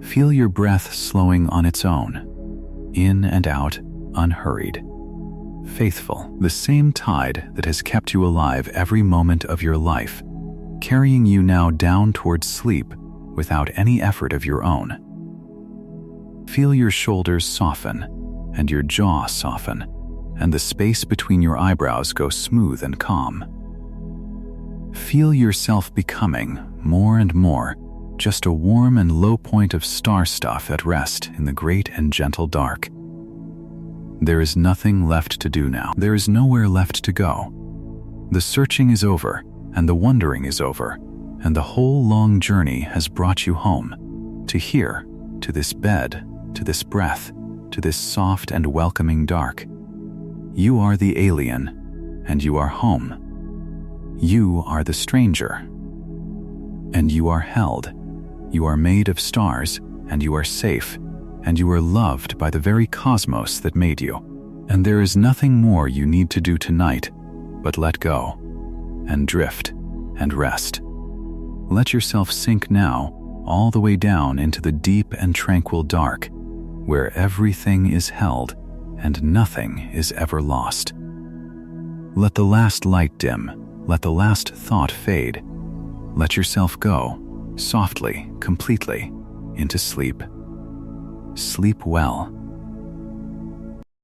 Feel your breath slowing on its own, in and out, unhurried. Faithful, the same tide that has kept you alive every moment of your life, carrying you now down towards sleep without any effort of your own. Feel your shoulders soften and your jaw soften, and the space between your eyebrows go smooth and calm. Feel yourself becoming, more and more, just a warm and low point of star stuff at rest in the great and gentle dark. There is nothing left to do now. There is nowhere left to go. The searching is over, and the wondering is over, and the whole long journey has brought you home, to here, to this bed, to this breath, to this soft and welcoming dark. You are the alien, and you are home. You are the stranger, and you are held. You are made of stars, and you are safe, and you are loved by the very cosmos that made you. And there is nothing more you need to do tonight but let go, and drift, and rest. Let yourself sink now all the way down into the deep and tranquil dark, where everything is held and nothing is ever lost. Let the last light dim, let the last thought fade. Let yourself go, softly, completely, into sleep. Sleep well.